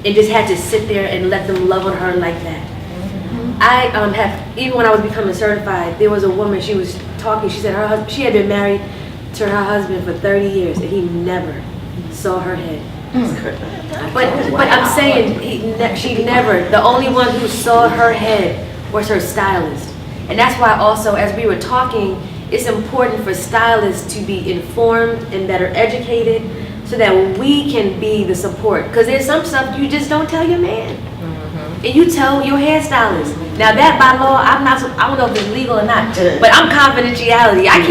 And just had to sit there and let them love on her like that. I have, even when I was becoming certified, there was a woman, she was talking, she said her husband, she had been married to her husband for 30 years and he never saw her head. But I'm saying, she never, the only one who saw her head was her stylist. And that's why also, as we were talking, it's important for stylists to be informed and better educated so that we can be the support. Because there's some stuff you just don't tell your man. And you tell your hairstylist. Now that by law, I don't know if it's legal or not, but I'm confidentiality. I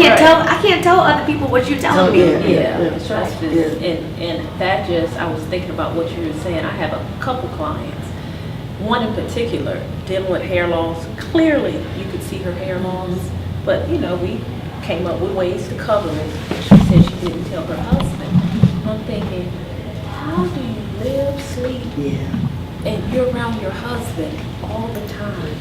can't tell other people what you're telling me. And that just, I was thinking about what you were saying. I have a couple clients. One in particular, dealing with hair loss. Clearly, you could see her hair loss, but you know, we came up with ways to cover it. She said she didn't tell her husband. I'm thinking, how do you live, sleep, and you're around your husband all the time,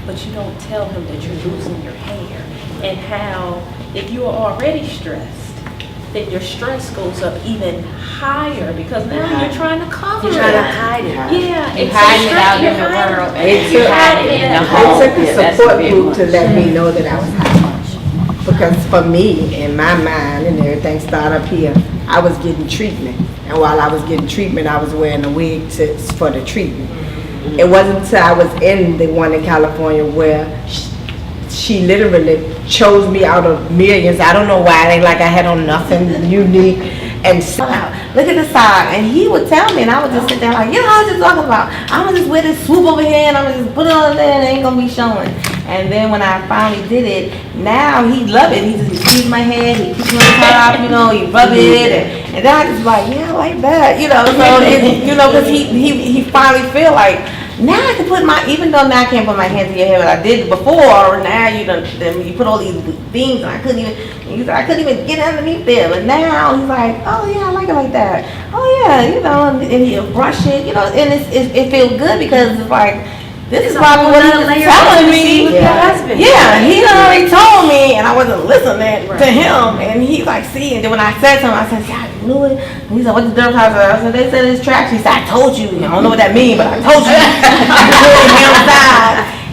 but you don't tell him that you're losing your hair, and how if you are already stressed, then your stress goes up even higher because now you're trying to cover it. You're trying to hide it. Yeah, You're it's hiding so it out stress- in the you're hiding world, it. and you're hiding it in the home. It took a That's support big group to one. let me know that I was high. Because for me, in my mind and everything started up here, I was getting treatment. And while I was getting treatment, I was wearing a wig for the treatment. It wasn't until I was in the one in California where she literally chose me out of millions. I don't know why. It ain't like I had on nothing unique. And so, Look at the side, and he would tell me, and I would just sit there like, you know, I was just talking about, I'm gonna just wear this swoop over here, and I'm gonna just put it on there, and it ain't gonna be showing. And then when I finally did it, now he love it. He just squeeze my head, he keeps me on top, you know, he rub it, and then I just like, yeah, I like that, you know. So it, you know, because he finally feel like, now I can put my, even though now I can't put my hands in your hair, but I did before. Now you put all these things, and I couldn't even get underneath there. But now he's like, oh yeah, I like it like that. Oh yeah, you know, and he'll brush it, you know, and it feels good because it's like, this is probably what he was telling me. Yeah. husband. Yeah, he already told me, and I wasn't listening to him. And he's like, see, and then when I said to him, I said, see, I knew it. And he said, what's the difference? I said, they said it's trash. He said, I told you. I don't know what that means, but I told you.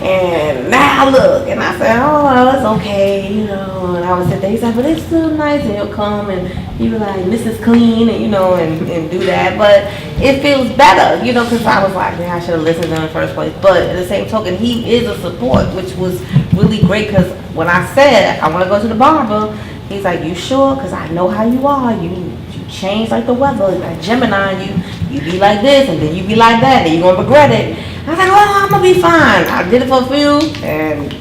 And now look, and I said, oh, well, it's okay, you know. And I would sit there. He's like, but it's still nice, and he'll come and he was like, Mrs. Clean, and you know, and do that. But it feels better, you know, because I was like, man, I should have listened to him in the first place. But at the same token, he is a support, which was really great. Because when I said I want to go to the barber, he's like, you sure? Because I know how you are. You change like the weather, like Gemini. You be like this, and then you be like that, and you're gonna regret it. I was like, oh, I'm gonna be fine. I did it for a few, and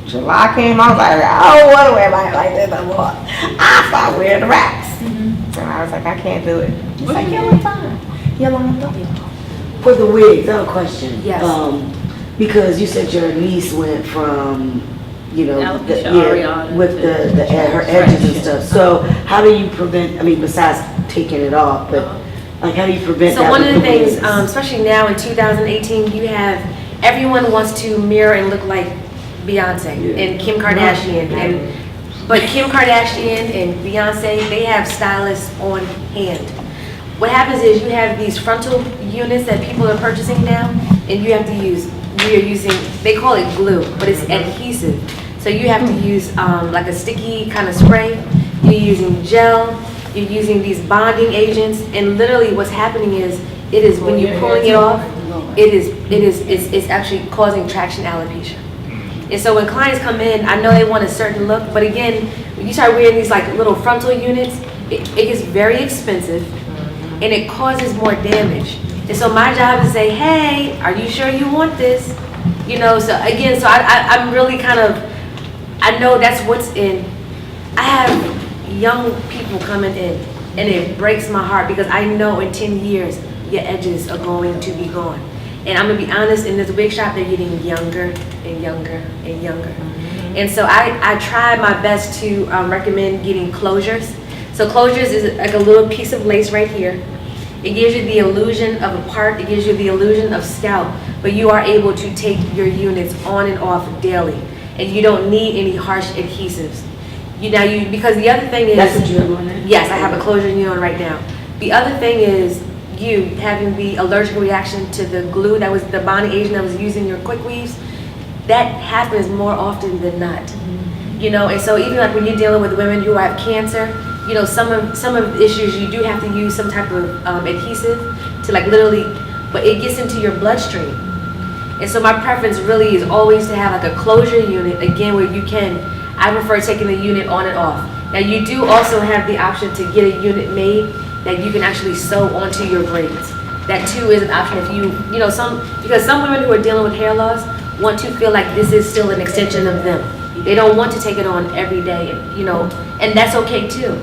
July came, I was like, I don't want to wear my hair like this no more. I started wearing the wraps. And I was like, I can't do it. He's like, yeah, we're fine. Yeah, I'm done. For the wigs, I have a question. Yes. Because you said your niece went from, you know, Alopecia areata with to her edges and stuff. So how do you prevent, I mean, besides taking it off, but like how do you prevent that? So one of the with things, wigs? especially now in 2018, you have, everyone wants to mirror and look like Beyonce and Kim Kardashian. But Kim Kardashian and Beyonce, they have stylists on hand. What happens is you have these frontal units that people are purchasing now, and you have to use, we are using, they call it glue, but it's adhesive. So you have to use like a sticky kind of spray. You're using gel. You're using these bonding agents, and literally what's happening is, it is when you're pulling it off, it's actually causing traction alopecia. And so when clients come in, I know they want a certain look, but again, when you start wearing these like little frontal units, it gets very expensive, and it causes more damage. And so my job is to say, hey, are you sure you want this? You know, so again, so I'm really kind of, I know that's what's in. I have young people coming in, and it breaks my heart because I know in 10 years your edges are going to be gone. And I'm gonna be honest, in this wig shop, they're getting younger and younger and younger. And so I try my best to recommend getting closures. So closures is like a little piece of lace right here. It gives you the illusion of a part, it gives you the illusion of scalp, but you are able to take your units on and off daily, and you don't need any harsh adhesives. Because the other thing is, That's what you're doing now? yes, I have a closure unit on right now. The other thing is you having the allergic reaction to the glue that was the bonding agent that was used in your quick weaves. That happens more often than not. You know, and so even like when you're dealing with women who have cancer, you know, some of the issues you do have to use some type of adhesive to like literally, but it gets into your bloodstream. And so my preference really is always to have like a closure unit, again, where you can, I prefer taking the unit on and off. Now you do also have the option to get a unit made that you can actually sew onto your braids. That too is an option if you know, because some women who are dealing with hair loss want to feel like this is still an extension of them. They don't want to take it on every day, you know, and that's okay too.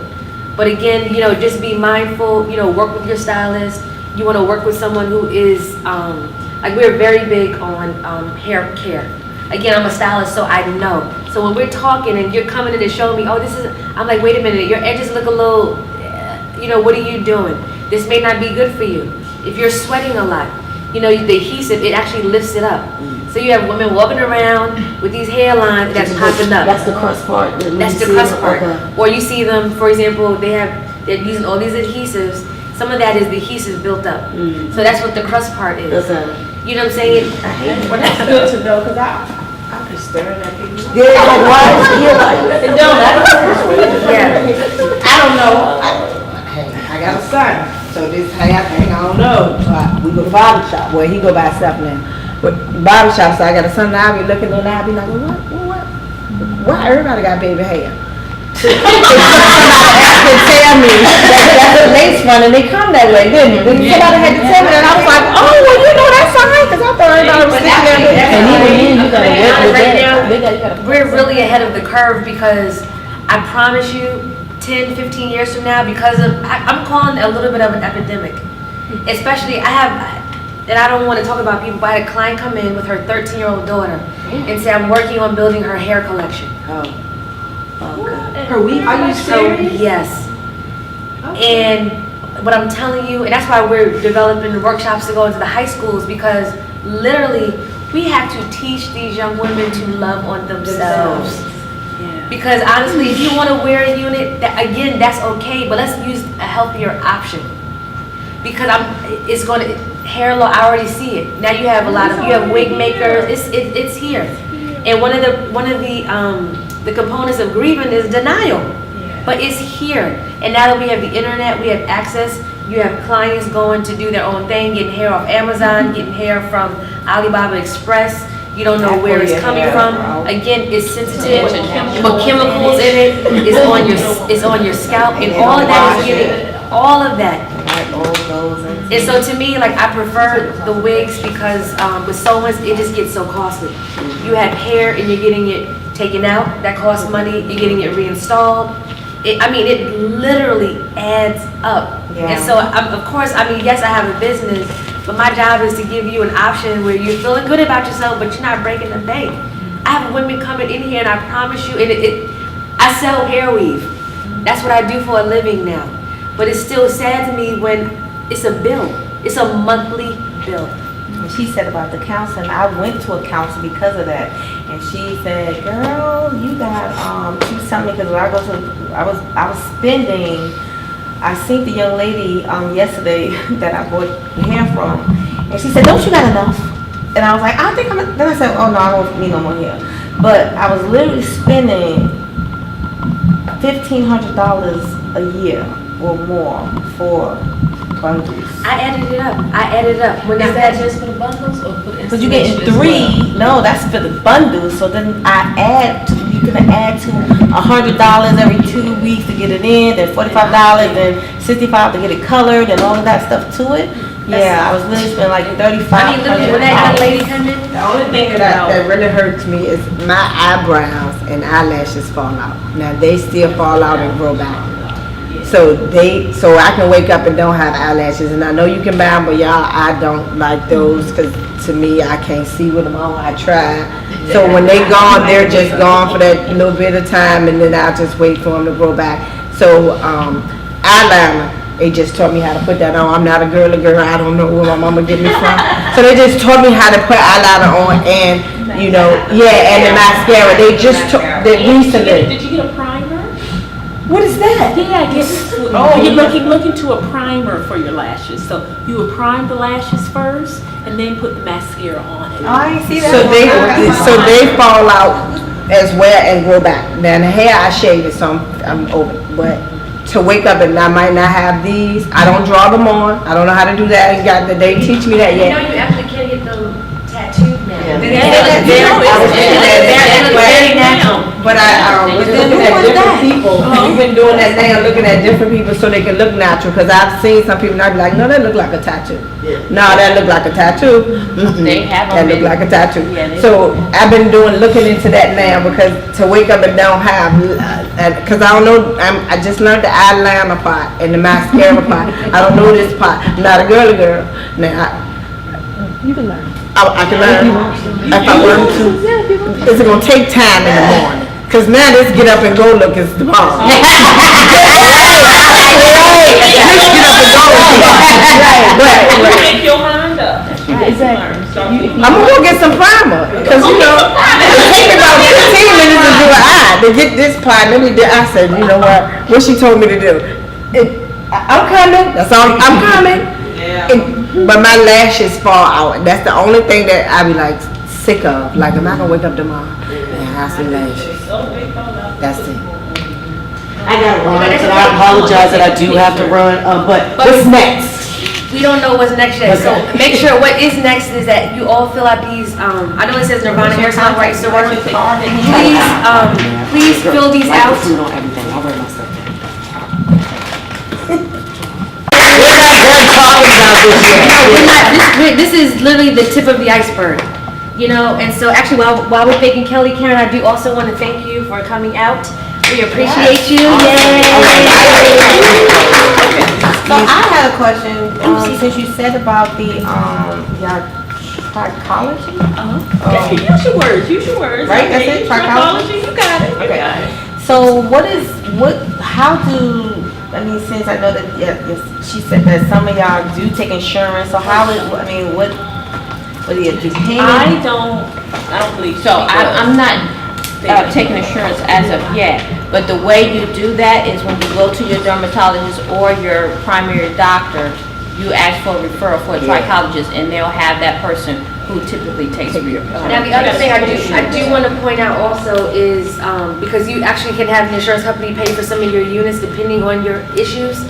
But again, you know, just be mindful, you know, work with your stylist. You want to work with someone who is, like we're very big on hair care. Again, I'm a stylist, so I know. So when we're talking and you're coming in and showing me, oh, this is, I'm like, wait a minute, your edges look a little, you know, what are you doing? This may not be good for you. If you're sweating a lot, you know, the adhesive, it actually lifts it up. So you have women walking around with these hairlines that's popping up. That's the crust part. That's the crust part. Or you see them, for example, they're using all these adhesives. Some of that is the adhesive built up. So that's what the crust part is. You know what I'm saying? I hate it. Well, that's good to know, because I'm just staring at people. Yeah, like why? It don't. Yeah. I don't know. Hey, I got a son, so this hair thing, I don't know. We go to barber shop. Well, he go buy stuff now. But barber shop, so I got a son now. I be looking and I be like, what? Why everybody got baby hair? Somebody had to tell me that's a lace one, and they come that way, didn't it? Somebody had to tell me, and I was like, oh, well, you know that's fine, because I thought everybody was sticking there. And even then, you gotta work with Right that. now, we're really ahead of the curve because I promise you, 10, 15 years from now, because of, I'm calling it a little bit of an epidemic. Especially, and I don't want to talk about people, but I had a client come in with her 13-year-old daughter and say, I'm working on building her hair collection. Are you serious? Yes. And what I'm telling you, and that's why we're developing workshops to go into the high schools, because literally we have to teach these young women to love on themselves. Because honestly, if you want to wear a unit, again, that's okay, but let's use a healthier option. Because it's going to, hair loss, I already see it. Now you have you have wig makers, it's here. And one of the components of grieving is denial. But it's here. And now that we have the internet, we have access, you have clients going to do their own thing, getting hair off Amazon, getting hair from Alibaba Express. You don't know where it's coming from. Again, it's sensitive, but chemicals in it is on your scalp, and all of that is getting, all of that. And so to me, like, I prefer the wigs because with sewings, it just gets so costly. You have hair and you're getting it taken out, that costs money, you're getting it reinstalled. It literally adds up. And so, of course, yes, I have a business, but my job is to give you an option where you're feeling good about yourself, but you're not breaking the bank. I have women coming in here, and I promise you, I sell hair weave. That's what I do for a living now. But it's still sad to me when it's a bill. It's a monthly bill. She said about the counseling, I went to a counselor because of that, and she said, "Girl, you got." She was telling me because when I was spending. I seen the young lady yesterday that I bought hair from, and she said, "Don't you got enough?" And I was like, "I think I'm." Then I said, "Oh no, I don't need no more hair." But I was literally spending $1,500 a year or more for bundles. I added it up. When Is that just for the bundles or for the But you getting installation as well? 3? No, that's for the bundles. So then you can add to $100 every 2 weeks to get it in, then $45, then $65 to get it colored, and all of that stuff to it. Yeah, I was literally spending like $3,500. When that young lady come in, The only thing that really hurts me is my eyebrows and eyelashes fall out. Now they still fall out and grow back. So I can wake up and don't have eyelashes, and I know you can buy them, but y'all, I don't like those because to me, I can't see with them on. I try. So when they gone, they're just gone for that little bit of time, and then I'll just wait for them to grow back. So eyeliner, they just taught me how to put that on. I'm not a girl, I don't know where my mama get me from. So they just taught me how to put eyeliner on, and and the mascara. They just took that recently. Did you get a primer? What is that? Yeah, you're looking to a primer for your lashes. So you would prime the lashes first, and then put the mascara on it. Oh, I ain't see that. So they fall out as well and grow back. Now the hair I shaved it, so I'm over. But to wake up and I might not have these, I don't draw them on. I don't know how to do that. They teach me that you yet. know you actually can get them tattooed now. They're very natural. But I was looking at different people. You've been doing that now, looking at different people so they can look natural. Because I've seen some people and I'd be like, no, that look like a tattoo. No, that look like a tattoo. They have That them look like a tattoo. Yeah, they So I've been looking into that now because to wake up and don't have, because I don't know, I just learned the eyeliner part and the mascara part. I don't know this part. I'm not a girly girl. Now, You can learn. I can learn if I want to. It's gonna take time in the morning. Cause now this get up and go look is tomorrow. Let's get up and go. You make your mind up. I'm gonna go get some primer. Cause it takes me about 15 minutes to do an eye to get this part. Let me do. I said, you know what she told me to do. I'm coming. That's all. I'm coming. But my lashes fall out. That's the only thing that I be like sick of. Like, am I gonna wake up tomorrow and have some lashes? That's it. I gotta run, and I apologize that I do have to run, but what's next? We don't know what's next yet, so make sure what is next is that you all fill out these, I know it says Nirvana Hair Salon Rights to Work. Please fill these Like out. the food on everything, I'll write myself down. This is literally the tip of the iceberg, and so actually while we're thanking Kelly, Karen, I do also want to thank you for coming out. We appreciate you. Yay! So I had a question, since you said about the, your trichology? Use your words. Right, that's it, Trichology, you got it. So since I know that she said that some of y'all do take insurance, so What do you do? I don't believe. So I'm not taking insurance as of yet, but the way you do that is when you go to your dermatologist or your primary doctor, you ask for a referral for a trichologist, and they'll have that person who typically takes for your. Now, the other thing I do want to point out also is, because you actually can have the insurance company pay for some of your units depending on your issues.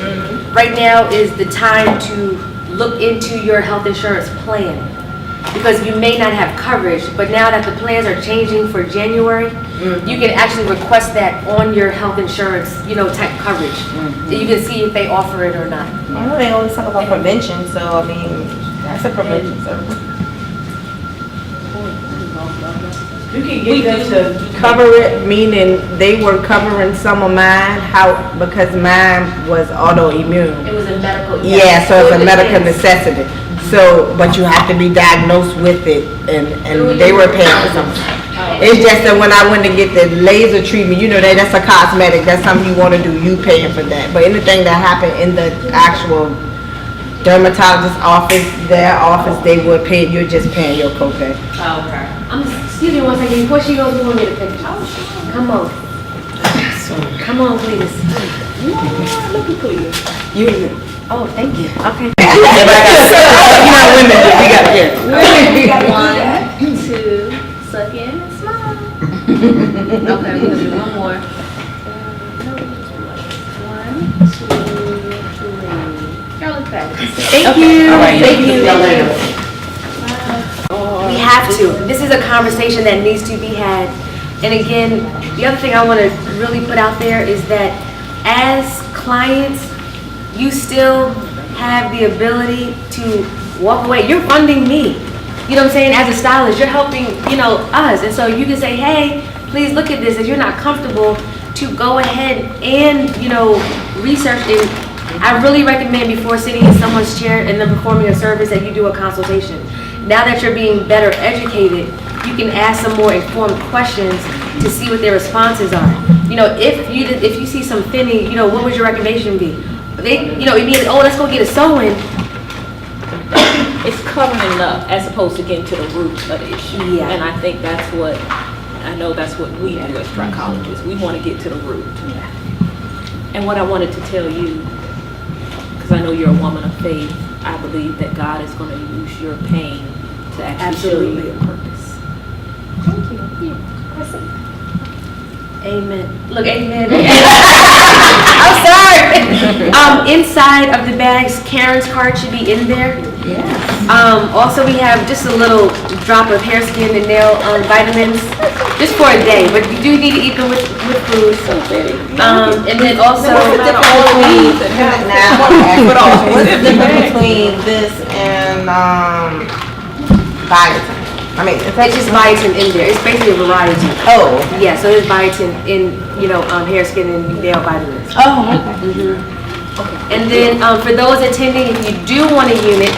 Right now is the time to look into your health insurance plan, because you may not have coverage, but now that the plans are changing for January, you can actually request that on your health insurance, type coverage. You can see if they offer it or not. I know they always talk about prevention, so I mean, that's a prevention service. You can get them to cover it, meaning they were covering some of mine, because mine was autoimmune. It was a medical. Yeah, so it's a medical depends. necessity. So, but you have to be diagnosed with it, and they were paying for something. It's just that when I went to get the laser treatment, that's a cosmetic, that's something you want to do, you paying for that. But anything that happened in the actual dermatologist's office, their office, they would pay, you're just paying your copay. Okay. Excuse me one second, before she goes, we want to get a picture. Come on. Come on, please. Look at you. Oh, thank you. Okay. Women, we got here. 1, 2, suck in and smile. Okay, we're gonna do one more. 1, 2, 3. Y'all look fabulous. Thank you. All right, Thank you. y'all later. We have to. This is a conversation that needs to be had. And again, the other thing I want to really put out there is that as clients, you still have the ability to walk away. You're funding me. You know what I'm saying? As a stylist, you're helping, us. And so you can say, hey, please look at this. If you're not comfortable, to go ahead and, research. And I really recommend before sitting in someone's chair and then performing a service that you do a consultation. Now that you're being better educated, you can ask some more informed questions to see what their responses are. If you see some thinning, what would your recommendation be? They, immediately, let's go get a sew-in. It's covering up as opposed to getting to the root of the issue. Yeah. And I think that's what we do as trichologists. We want to get to the root. And what I wanted to tell you, because I know you're a woman of faith, I believe that God is going to use your pain to actually show you your purpose. Thank you. Yeah. Amen. Look, amen. I'm sorry. Inside of the bags, Karen's card should be in there. Yeah. Also, we have just a little drop of hair, skin, and nail vitamins, just for a day. But you do need to eat them with food. And then also, What's the difference between this and biotin? it's just biotin in there. It's basically a variety. Oh. Yeah, so there's biotin in, hair, skin, and nail vitamins. Oh, okay. And then for those attending, if you do want a unit,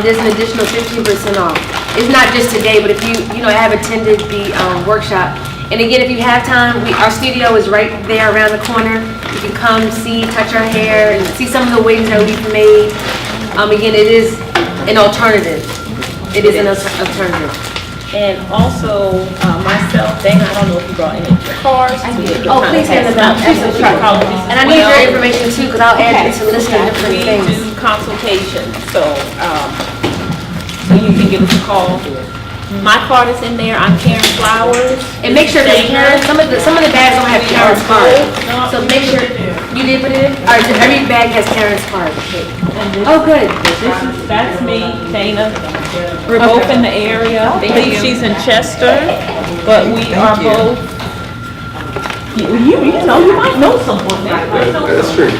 there's an additional 15% off. It's not just today, but if you have attended the workshop. And again, if you have time, our studio is right there around the corner. You can come see, touch our hair, and see some of the wigs that we've made. Again, it is an alternative. It is an alternative. And also, myself, Dana, I don't know if you brought any of your cards. Oh, please hand them out. And I need your information too, because I'll add it to list of different We things. do consultations, so you can give us a call. My card is in there. I'm Karen Flowers. And make sure that Karen, some of the bags don't have Karen's card. So make sure you did put it in. All right, every bag has Karen's card. Oh, good. That's me, Dana. We're both in the area. I think she's in Chester, but we are both. You might know someone there. That's true.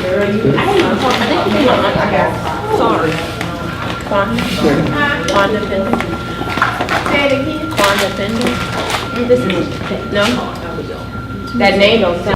Sorry. Quanda Fender. Say it again. Quanda Fender. No? That name don't sound.